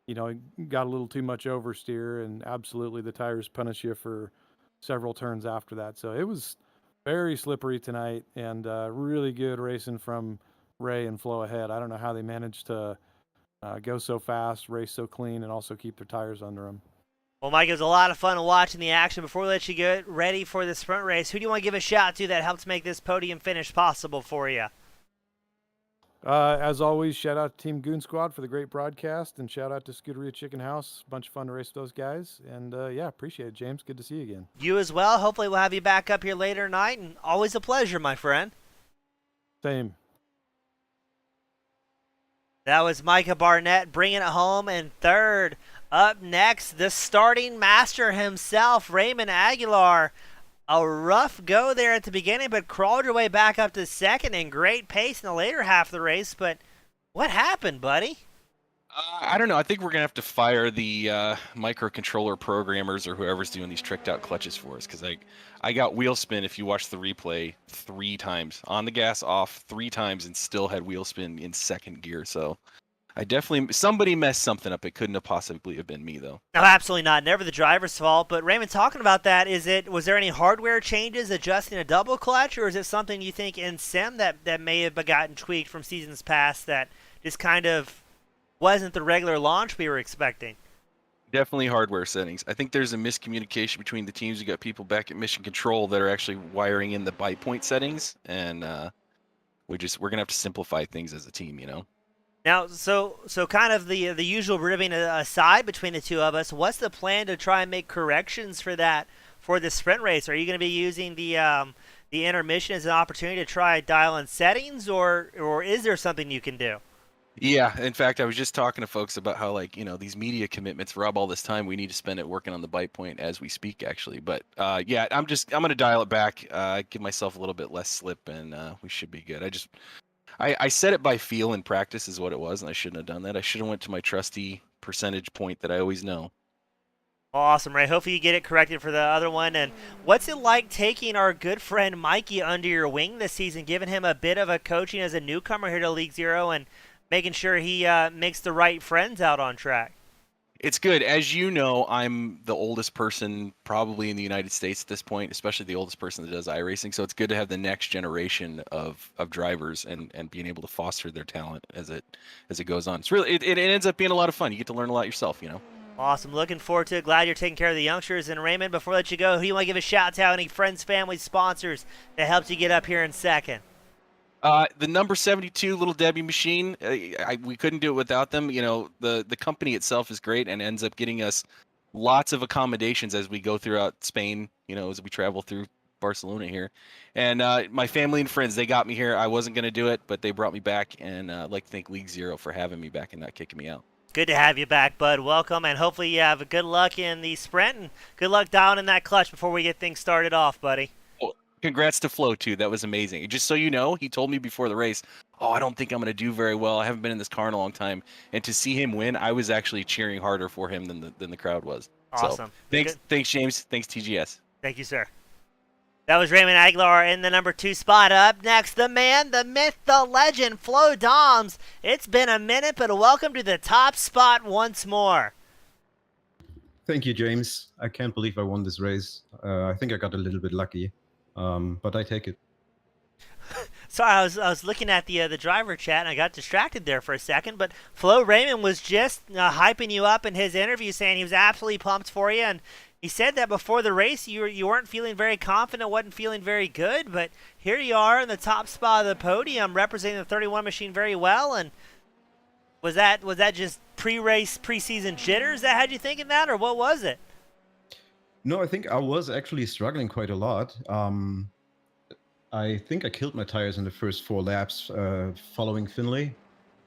got a little too much oversteer, and absolutely the tires punish you for several turns after that. So it was very slippery tonight, and really good racing from Ray and Flo ahead. I don't know how they managed to go so fast, race so clean, and also keep their tires under them. Well, Mike, it was a lot of fun watching the action. Before we let you get ready for the sprint race, who do you want to give a shout to that helped make this podium finish possible for you? As always, shout out to Team Goon Squad for the great broadcast, and shout out to Scuderia Chicken House. Bunch of fun to race with those guys. And yeah, appreciate it, James. Good to see you again. You as well. Hopefully, we'll have you back up here later tonight, and always a pleasure, my friend. Same. That was Micah Barnett bringing it home in third. Up next, the starting master himself, Raymond Aguilar. A rough go there at the beginning, but crawled your way back up to second in great pace in the later half of the race. But what happened, buddy? I don't know. I think we're gonna have to fire the microcontroller programmers or whoever's doing these tricked out clutches for us, because I got wheel spin. If you watch the replay, 3 times on the gas off, 3 times, and still had wheel spin in second gear. So I definitely somebody messed something up. It couldn't have possibly have been me though. No, absolutely not. Never the driver's fault. But Raymond, talking about that, was there any hardware changes adjusting a double clutch, or is it something you think in sim that may have gotten tweaked from seasons past that just kind of wasn't the regular launch we were expecting? Definitely hardware settings. I think there's a miscommunication between the teams. You got people back at Mission Control that are actually wiring in the bite point settings, and we're gonna have to simplify things as a team, you know. Now, so kind of the usual ribbing aside between the two of us, what's the plan to try and make corrections for that for the sprint race? Are you going to be using the intermission as an opportunity to try dial in settings, or is there something you can do? Yeah, in fact, I was just talking to folks about how, like, these media commitments rob all this time we need to spend it working on the bite point as we speak, actually. But yeah, I'm gonna dial it back, give myself a little bit less slip, and we should be good. I set it by feel in practice is what it was, and I shouldn't have done that. I should have went to my trusty percentage point that I always know. Awesome, Ray. Hopefully you get it corrected for the other one. And what's it like taking our good friend Mikey under your wing this season, giving him a bit of a coaching as a newcomer here to League Zero and making sure he makes the right friends out on track? It's good. As you know, I'm the oldest person probably in the United States at this point, especially the oldest person that does iRacing. So it's good to have the next generation of drivers and being able to foster their talent as it goes on. It's really it ends up being a lot of fun. You get to learn a lot yourself, you know. Awesome. Looking forward to it. Glad you're taking care of the youngsters. And Raymond, before I let you go, who do you want to give a shout out to? Any friends, family, sponsors that helped you get up here in second? The number 72 Little Debbie machine, we couldn't do it without them. You know, the company itself is great and ends up getting us lots of accommodations as we go throughout Spain, as we travel through Barcelona here. And my family and friends, they got me here. I wasn't going to do it, but they brought me back, and I'd like to thank League Zero for having me back and not kicking me out. Good to have you back, bud. Welcome, and hopefully you have a good luck in the sprint, and good luck dialing in that clutch before we get things started off, buddy. Congrats to Flo, too. That was amazing. Just so you know, he told me before the race, I don't think I'm going to do very well. I haven't been in this car in a long time. And to see him win, I was actually cheering harder for him than the crowd was. Awesome. So, thanks, James. Thanks, TGS. Thank you, sir. That was Raymond Aguilar in the number 2 spot. Up next, the man, the myth, the legend, Flo Doms. It's been a minute, but welcome to the top spot once more. Thank you, James. I can't believe I won this race. I think I got a little bit lucky. But I take it. Sorry, I was looking at the driver chat and I got distracted there for a second. But Flo Raymond was just hyping you up in his interview, saying he was absolutely pumped for you, and he said that before the race you weren't feeling very confident, wasn't feeling very good. But here you are in the top spot of the podium, representing the 31 machine very well. And was that just pre-race, preseason jitters that had you thinking that, or what was it? No, I think I was actually struggling quite a lot. I think I killed my tires in the first 4 laps following Finlay,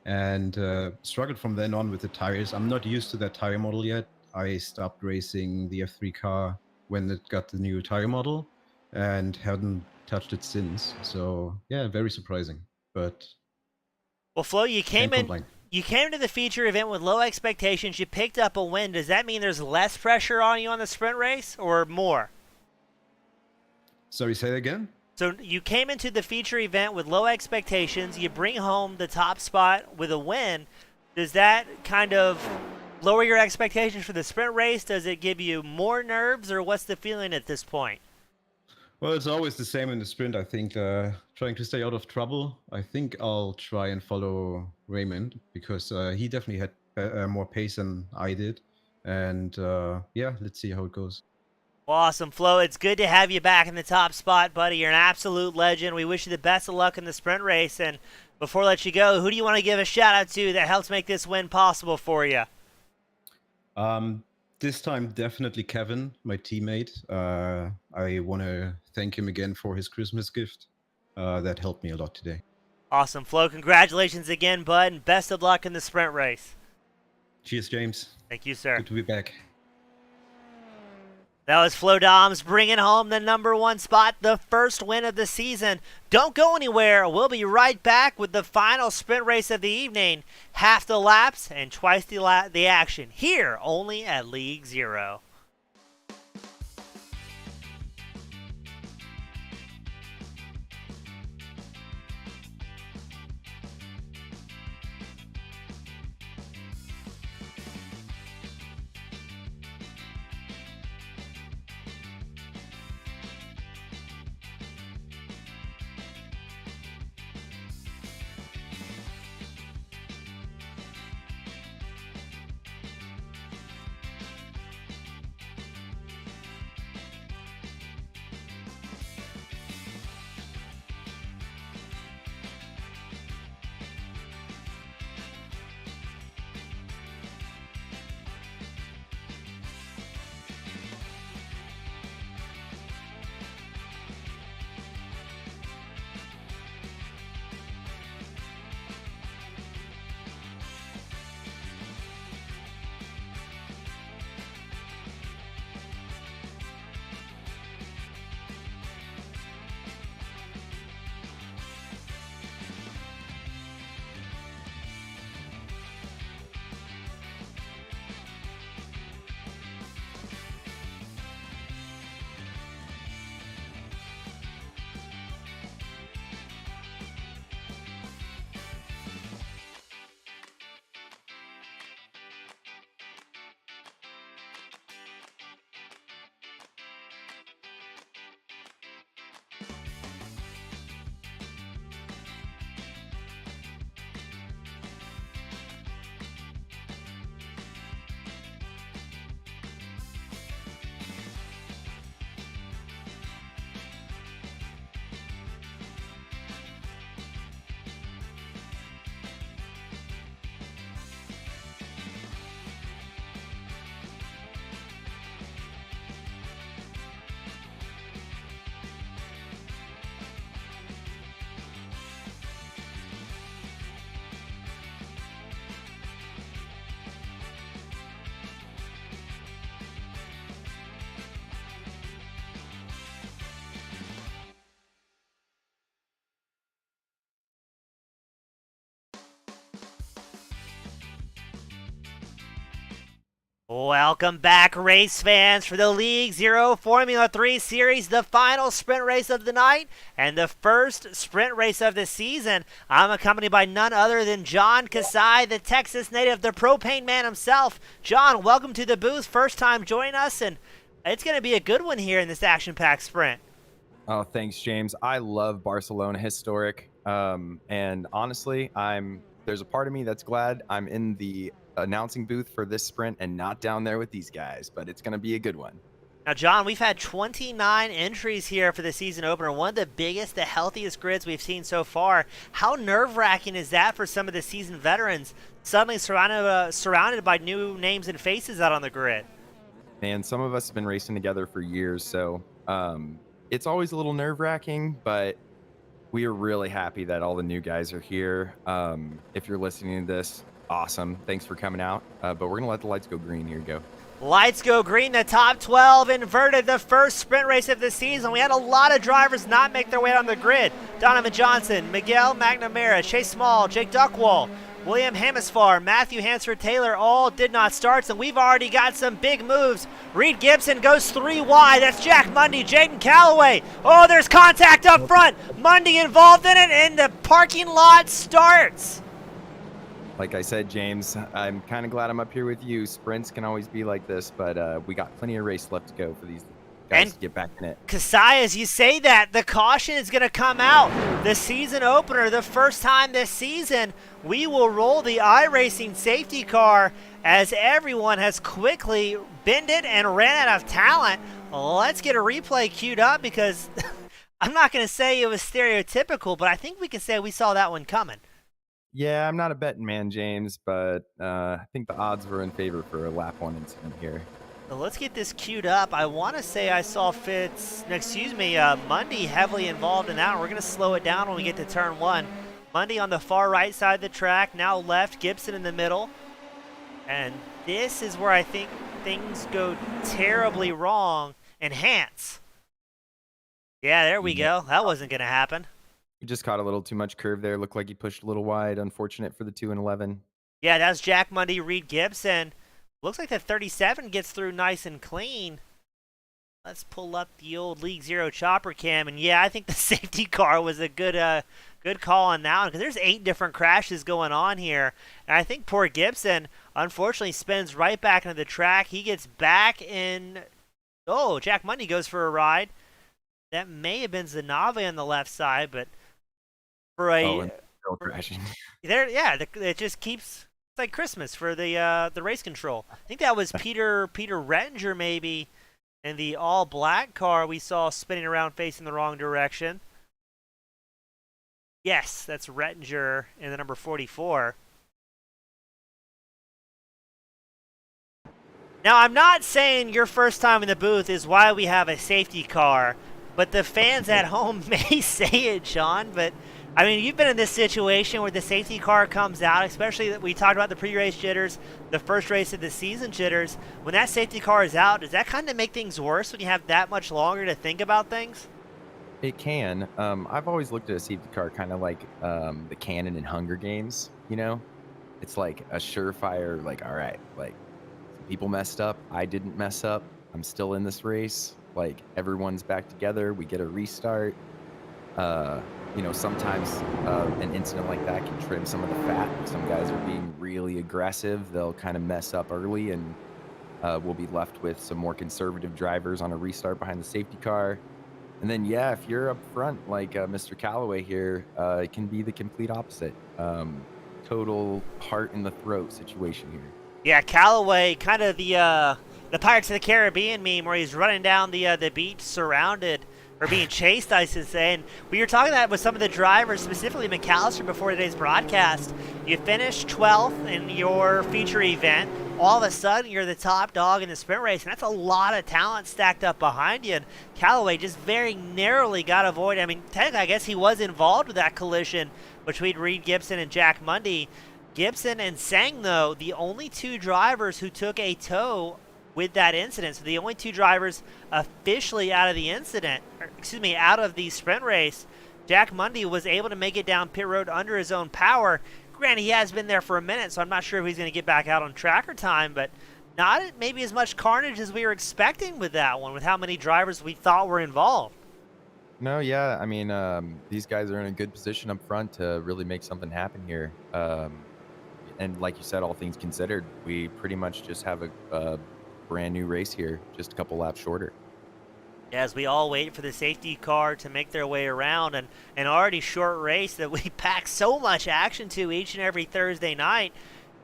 and struggled from then on with the tires. I'm not used to that tire model yet. I stopped racing the F3 car when it got the new tire model and hadn't touched it since. So yeah, very surprising. But well, Flo, you came to the feature event with low expectations. You picked up a win. Does that mean there's less pressure on you on the sprint race or more? Sorry, say that again? So you came into the feature event with low expectations. You bring home the top spot with a win. Does that kind of lower your expectations for the sprint race? Does it give you more nerves, or what's the feeling at this point? Well, it's always the same in the sprint. I think trying to stay out of trouble. I think I'll try and follow Raymond because he definitely had more pace than I did. And yeah, let's see how it goes. Well, awesome, Flo. It's good to have you back in the top spot, buddy. You're an absolute legend. We wish you the best of luck in the sprint race. And before I let you go, who do you want to give a shout out to that helps make this win possible for you? This time, definitely Kevin, my teammate. I want to thank him again for his Christmas gift. That helped me a lot today. Awesome, Flo. Congratulations again, bud, and best of luck in the sprint race. Cheers, James. Thank you, sir. Good to be back. That was Flo Doms bringing home the #1 spot, the first win of the season. Don't go anywhere. We'll be right back with the final sprint race of the evening. Half the laps and twice the action. Here only at League Zero. Welcome back, race fans, for the League Zero Formula 3 Series, the final sprint race of the night and the first sprint race of the season. I'm accompanied by none other than John Kasai, the Texas native, the propane man himself. John, welcome to the booth. First time joining us, and it's going to be a good one here in this action-packed sprint. Oh, thanks, James. I love Barcelona historic, and honestly, there's a part of me that's glad I'm in the announcing booth for this sprint and not down there with these guys, but it's going to be a good one. Now, John, we've had 29 entries here for the season opener, one of the biggest, the healthiest grids we've seen so far. How nerve-wracking is that for some of the seasoned veterans, suddenly surrounded by new names and faces out on the grid? And some of us have been racing together for years, so it's always a little nerve-wracking, but we are really happy that all the new guys are here. If you're listening to this, awesome. Thanks for coming out. But we're going to let the lights go green. Here you go. Lights go green. The top 12 inverted the first sprint race of the season. We had a lot of drivers not make their way on the grid. Donovan Johnson, Miguel McNamara, Chase Small, Jake Duckwall, William Hammesfar, Matthew Hansford-Taylor all did not start, and we've already got some big moves. Reed Gibson goes 3 wide. That's Jack Mundy, Jaden Calloway. Oh, there's contact up front. Mundy involved in it, and the parking lot starts. Like I said, James, I'm kind of glad I'm up here with you. Sprints can always be like this, but we got plenty of race left to go for these guys to get back in it. Kasai, as you say that, the caution is going to come out. The season opener, the first time this season, we will roll the iRacing safety car as everyone has quickly bended and ran out of talent. Well, let's get a replay queued up because I'm not going to say it was stereotypical, but I think we can say we saw that one coming. Yeah, I'm not a betting man, James, but I think the odds were in favor for a lap 1 incident here. So let's get this queued up. I want to say I saw Mundy heavily involved in that one. We're going to slow it down when we get to turn 1. Mundy on the far right side of the track, now left, Gibson in the middle. And this is where I think things go terribly wrong. Enhance. Yeah, there we go. That wasn't going to happen. We just caught a little too much curve there. Looked like he pushed a little wide. Unfortunate for the 2 and 11. Yeah, that's Jack Mundy, Reed Gibson. Looks like the 37 gets through nice and clean. Let's pull up the old League Zero chopper cam. And yeah, I think the safety car was a good call on that one because there's 8 different crashes going on here. And I think poor Gibson, unfortunately, spins right back into the track. He gets back in. Oh, Jack Mundy goes for a ride. That may have been Zanave on the left side, but for and still crashing. There, yeah, it just keeps. It's like Christmas for the race control. I think that was Peter Rettinger maybe in the all black car we saw spinning around facing the wrong direction. Yes, that's Rettinger in the number 44. Now, I'm not saying your first time in the booth is why we have a safety car, but the fans at home may say it, Sean. But, I mean, you've been in this situation where the safety car comes out, especially that we talked about the pre-race jitters, the first race of the season jitters. When that safety car is out, does that kind of make things worse when you have that much longer to think about things? It can. I've always looked at a safety car kind of like the cannon in Hunger Games, you know? It's like a surefire, like, all right, like, people messed up. I didn't mess up. I'm still in this race. Like, everyone's back together. We get a restart. Sometimes an incident like that can trim some of the fat. Some guys are being really aggressive. They'll kind of mess up early, and we'll be left with some more conservative drivers on a restart behind the safety car. And then, yeah, if you're up front, like Mr. Callaway here, it can be the complete opposite. Total heart in the throat situation here. Yeah, Callaway, kind of the Pirates of the Caribbean meme where he's running down the beach surrounded, or being chased, I should say. And we were talking that with some of the drivers, specifically McAllister, before today's broadcast. You finished 12th in your feature event. All of a sudden, you're the top dog in the sprint race, and that's a lot of talent stacked up behind you. And Callaway just very narrowly got avoided. I mean, technically, I guess he was involved with that collision between Reed Gibson and Jack Mundy. Gibson and Sang, though, the only 2 drivers who took a tow with that incident. So the only 2 drivers officially out of the incident, out of the sprint race. Jack Mundy was able to make it down pit road under his own power. Granted, he has been there for a minute, so I'm not sure if he's going to get back out on tracker time, but not maybe as much carnage as we were expecting with that one, with how many drivers we thought were involved. No, yeah, I mean, these guys are in a good position up front to really make something happen here. And like you said, all things considered, we pretty much just have a brand new race here, just a couple laps shorter. As we all wait for the safety car to make their way around, and an already short race that we pack so much action to each and every Thursday night,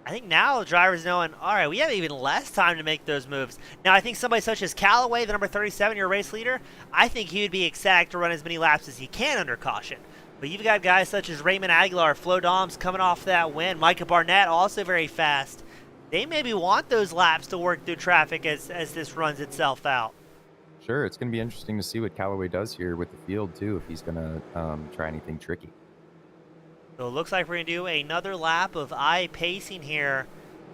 I think now the drivers knowing, all right, we have even less time to make those moves. Now, I think somebody such as Callaway, the number 37, your race leader, I think he would be ecstatic to run as many laps as he can under caution. But you've got guys such as Raymond Aguilar, Flo Doms coming off that win. Micah Barnett also very fast. They maybe want those laps to work through traffic as this runs itself out. Sure, it's going to be interesting to see what Callaway does here with the field, too, if he's going to try anything tricky. So it looks like we're going to do another lap of iPacing here.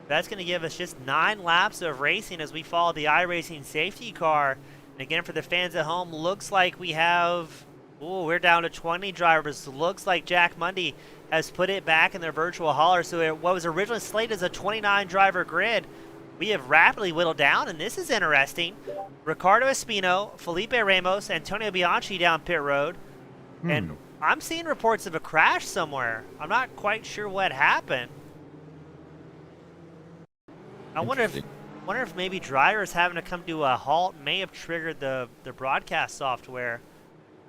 That's going to give us just 9 laps of racing as we follow the iRacing safety car. And again, for the fans at home, looks like we have... we're down to 20 drivers. Looks like Jack Mundy has put it back in their virtual hauler. So what was originally slated as a 29-driver grid, we have rapidly whittled down, and this is interesting. Ricardo Espino, Felipe Ramos, Antonio Bianchi down pit road. And I'm seeing reports of a crash somewhere. I'm not quite sure what happened. I wonder if maybe drivers having to come to a halt may have triggered the broadcast software.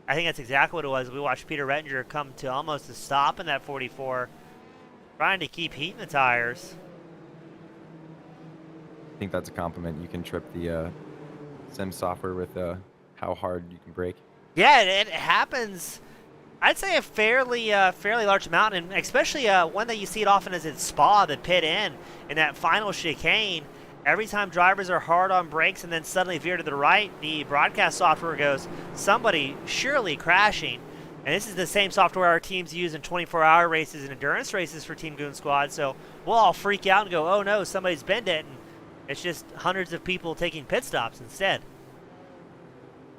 I think that's exactly what it was. We watched Peter Rettinger come to almost a stop in that 44, trying to keep heat in the tires. I think that's a compliment. You can trip the sim software with how hard you can brake. Yeah, it happens. I'd say a fairly large amount, and especially one that you see it often is at Spa, the pit in that final chicane. Every time drivers are hard on brakes and then suddenly veer to the right, the broadcast software goes, somebody surely crashing. And this is the same software our teams use in 24-hour races and endurance races for Team Goon Squad. So we'll all freak out and go, oh no, somebody's bent it. And it's just hundreds of people taking pit stops instead.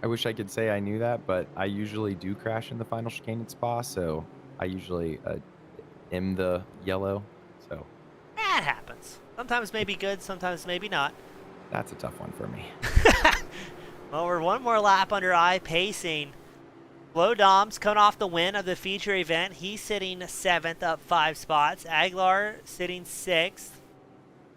I wish I could say I knew that, but I usually do crash in the final chicane at Spa, so I usually am the yellow. So That happens. Sometimes maybe good, sometimes maybe not. that's a tough one for me. Well, we're one more lap under iPacing. Flo Dom's coming off the win of the feature event. He's sitting 7th, up 5 spots. Aguilar sitting 6th.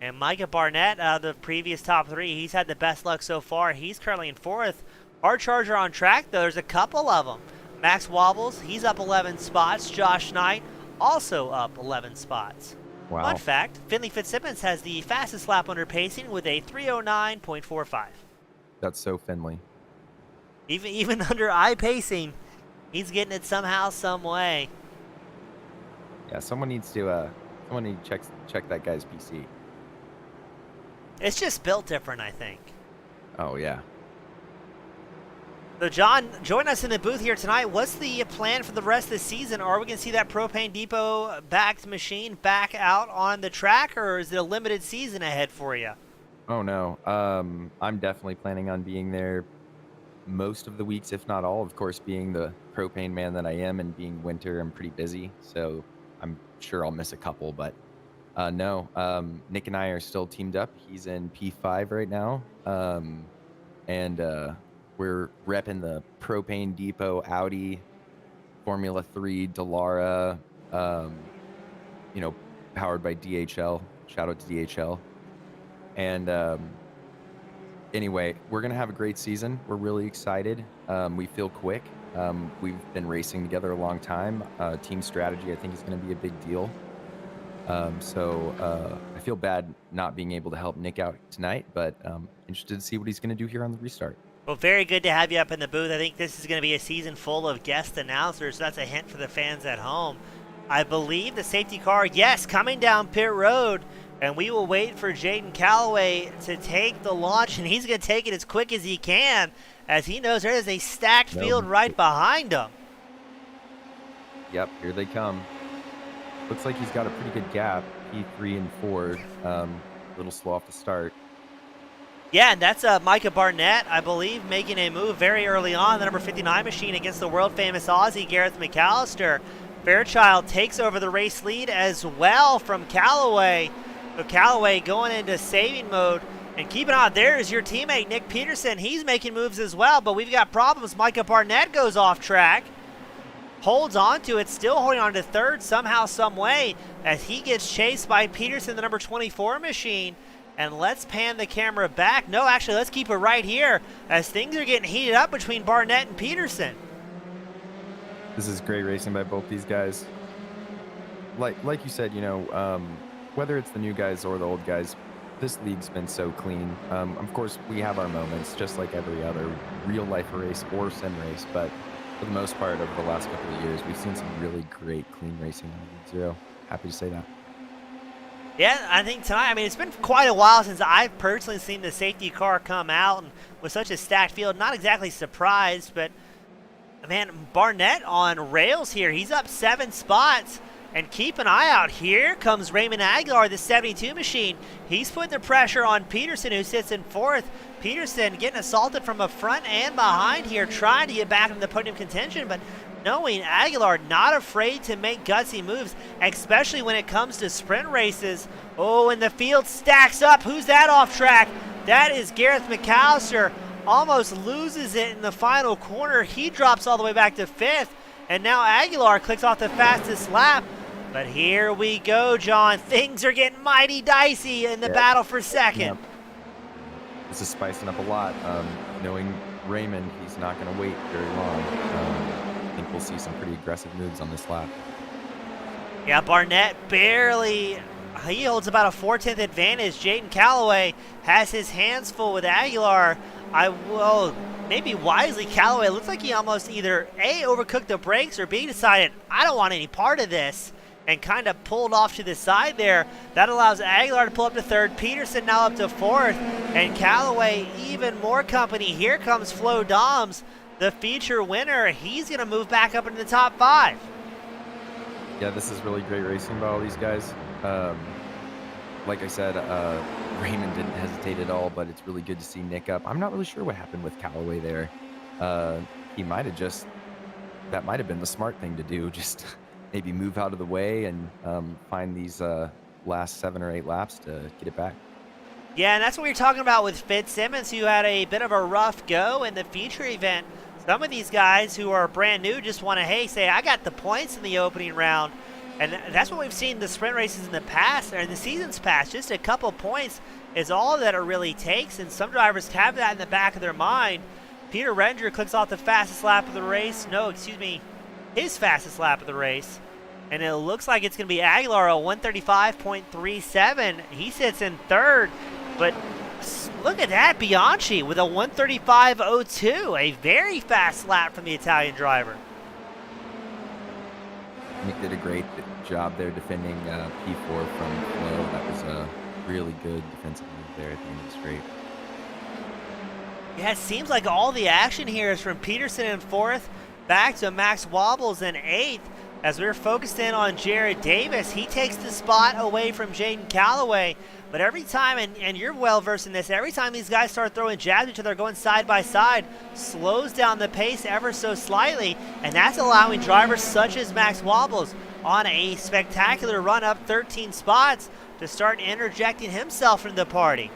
And Micah Barnett, the previous top 3, he's had the best luck so far. He's currently in 4th. Our Charger on track, though, there's a couple of them. Max Wobbles, he's up 11 spots. Josh Knight, also up 11 spots. Wow. Fun fact, Finley Fitzsimmons has the fastest lap under pacing with a 3:09.45. That's so Finley. Even under iPacing, he's getting it somehow, some way. Yeah, someone needs to check that guy's PC. It's just built different, I think. Oh yeah. So, John, join us in the booth here tonight. What's the plan for the rest of the season? Are we going to see that Propane Depot-backed machine back out on the track, or is it a limited season ahead for you? Oh no. I'm definitely planning on being there most of the weeks, if not all. Of course, being the propane man that I am, and being winter, I'm pretty busy, so I'm sure I'll miss a couple. But no, Nick and I are still teamed up. He's in P5 right now, and we're repping the Propane Depot Audi Formula 3 Dallara, powered by DHL. Shout out to DHL. And anyway, we're going to have a great season. We're really excited. We feel quick. We've been racing together a long time. Team strategy, I think, is going to be a big deal. So I feel bad not being able to help Nick out tonight, but interested to see what he's going to do here on the restart. Well, very good to have you up in the booth. I think this is going to be a season full of guest announcers. So that's a hint for the fans at home. I believe the safety car, yes, coming down pit road. And we will wait for Jaden Calloway to take the launch, and he's going to take it as quick as he can, as he knows there is a stacked field right behind him. Yep, here they come. Looks like he's got a pretty good gap, P3 and 4. A little slow off the start. Yeah, and that's Micah Barnett, I believe, making a move very early on, the number 59 machine against the world-famous Aussie, Gareth McAllister. Fairchild takes over the race lead as well from Calloway. So Calloway going into saving mode. And keep an eye out, there is your teammate, Nick Peterson. He's making moves as well, but we've got problems. Micah Barnett goes off track. Holds on to it, still holding on to third somehow, some way, as he gets chased by Peterson, the number 24 machine. And let's pan the camera back. No, actually, let's keep it right here, as things are getting heated up between Barnett and Peterson. This is great racing by both these guys. Like you said, whether it's the new guys or the old guys, this league's been so clean. Of course, we have our moments, just like every other real-life race or sim race, but for the most part, over the last couple of years, we've seen some really great, clean racing on League Zero. Happy to say that. Yeah, I think tonight, it's been quite a while since I've personally seen the safety car come out, and with such a stacked field, not exactly surprised, but, man, Barnett on rails here. He's up 7 spots. And keep an eye out. Here comes Raymond Aguilar, the 72 machine. He's putting the pressure on Peterson, who sits in 4th. Peterson getting assaulted from a front and behind here, trying to get back into the podium contention, but knowing Aguilar not afraid to make gutsy moves, especially when it comes to sprint races. Oh, and the field stacks up. Who's that off track? That is Gareth McAllister. Almost loses it in the final corner. He drops all the way back to 5th. And now Aguilar clicks off the fastest lap. But here we go, John. Things are getting mighty dicey in the battle for second. Yep. This is spicing up a lot. Knowing Raymond, he's not going to wait very long. I think we'll see some pretty aggressive moves on this lap. Yeah, Barnett barely. He holds about a 4/10 advantage. Jaden Calloway has his hands full with Aguilar. maybe wisely, Callaway looks like he almost either A, overcooked the brakes, or B, decided, I don't want any part of this, and kind of pulled off to the side there. That allows Aguilar to pull up to third, Peterson now up to fourth, and Callaway even more company. Here comes Flo Doms, the feature winner. He's going to move back up into the top 5. Yeah, this is really great racing by all these guys. Like I said, Raymond didn't hesitate at all, but it's really good to see Nick up. I'm not really sure what happened with Callaway there. He might have just, that might have been the smart thing to do, just maybe move out of the way and find these last 7 or 8 laps to get it back. Yeah, and that's what we were talking about with Fitzsimmons, who had a bit of a rough go in the feature event. Some of these guys who are brand new just want to, hey, say, I got the points in the opening round. And that's what we've seen in the sprint races in the past, or in the seasons past. Just a couple points is all that it really takes, and some drivers have that in the back of their mind. Peter Renger clicks off the fastest lap of the race. No, excuse me, his fastest lap of the race. And it looks like it's going to be Aguilar, a 135.37. He sits in third, but look at that, Bianchi with a 135.02, a very fast lap from the Italian driver. Nick did a great job there defending P4 from Flo. That was a really good defensive move there at the end of the straight. Yeah, it seems like all the action here is from Peterson in fourth, back to Max Wobbles in eighth. As we're focused in on Jared Davis, he takes the spot away from Jaden Callaway. But every time, and you're well versed in this, every time these guys start throwing jabs at each other, going side by side, slows down the pace ever so slightly, and that's allowing drivers such as Max Wobbles on a spectacular run up 13 spots to start interjecting himself into the party.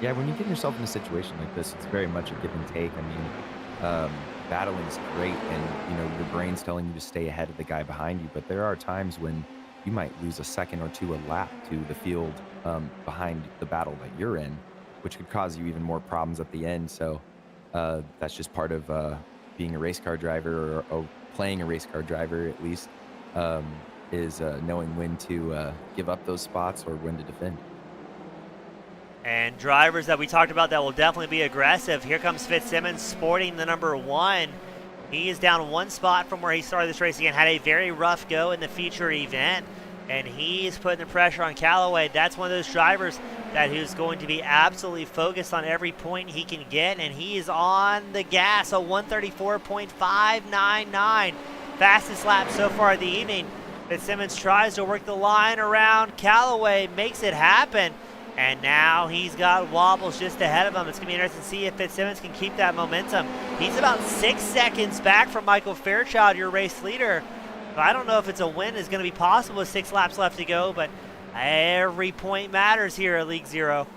Yeah, when you get yourself in a situation like this, it's very much a give and take. I mean, battling is great, and your brain's telling you to stay ahead of the guy behind you, but there are times when you might lose a second or two a lap to the field behind the battle that you're in, which could cause you even more problems at the end. So that's just part of being a race car driver, or playing a race car driver at least, is knowing when to give up those spots or when to defend. And drivers that we talked about that will definitely be aggressive. Here comes Fitzsimmons sporting the number 1. He is down 1 spot from where he started this race again. Had a very rough go in the feature event, and he's putting the pressure on Callaway. That's one of those drivers that who's going to be absolutely focused on every point he can get, and he is on the gas, a 134.599. Fastest lap so far of the evening. Fitzsimmons tries to work the line around Callaway, makes it happen. And now he's got Wobbles just ahead of him. It's going to be interesting to see if Fitzsimmons can keep that momentum. He's about 6 seconds back from Michael Fairchild, your race leader. So I don't know if it's a win is going to be possible with 6 laps left to go, but every point matters here at League Zero.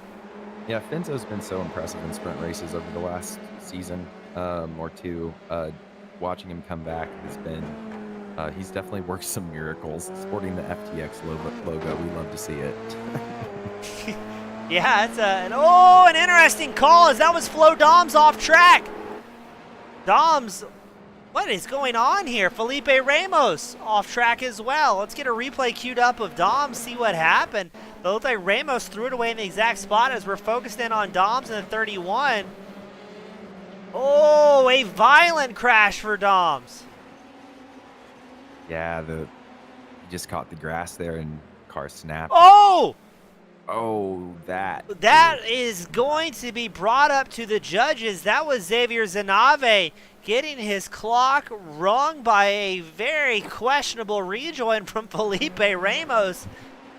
Yeah, Finzo's been so impressive in sprint races over the last season or two. Watching him come back has been, he's definitely worked some miracles. Sporting the FTX logo, we love to see it. Yeah, it's an interesting call, as that was Flo Doms off track. Doms, what is going on here? Felipe Ramos off track as well. Let's get a replay queued up of Doms, see what happened. It looked like Ramos threw it away in the exact spot as we're focused in on Doms in the 31. Oh, a violent crash for Doms. Yeah, he just caught the grass there and car snapped. Oh! Oh, that is going to be brought up to the judges. That was Xavier Zanave getting his clock rung by a very questionable rejoin from Felipe Ramos.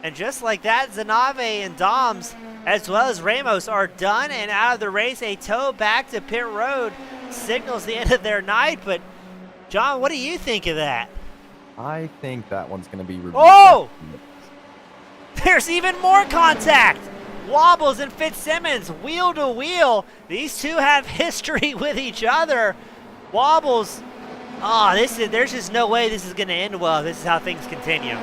And just like that, Zanave and Doms, as well as Ramos, are done and out of the race. A tow back to pit road signals the end of their night. But, John, what do you think of that? I think that one's going to be reviewed. Oh! There's even more contact. Wobbles and Fitzsimmons, wheel to wheel. These two have history with each other. Wobbles, there's just no way this is going to end well. This is how things continue.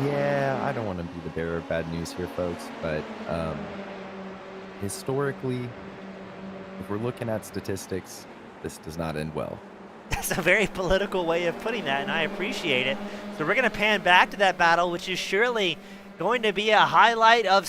Yeah, I don't want to be the bearer of bad news here, folks, but historically, if we're looking at statistics, this does not end well. That's a very political way of putting that, and I appreciate it. So we're going to pan back to that battle, which is surely going to be a highlight of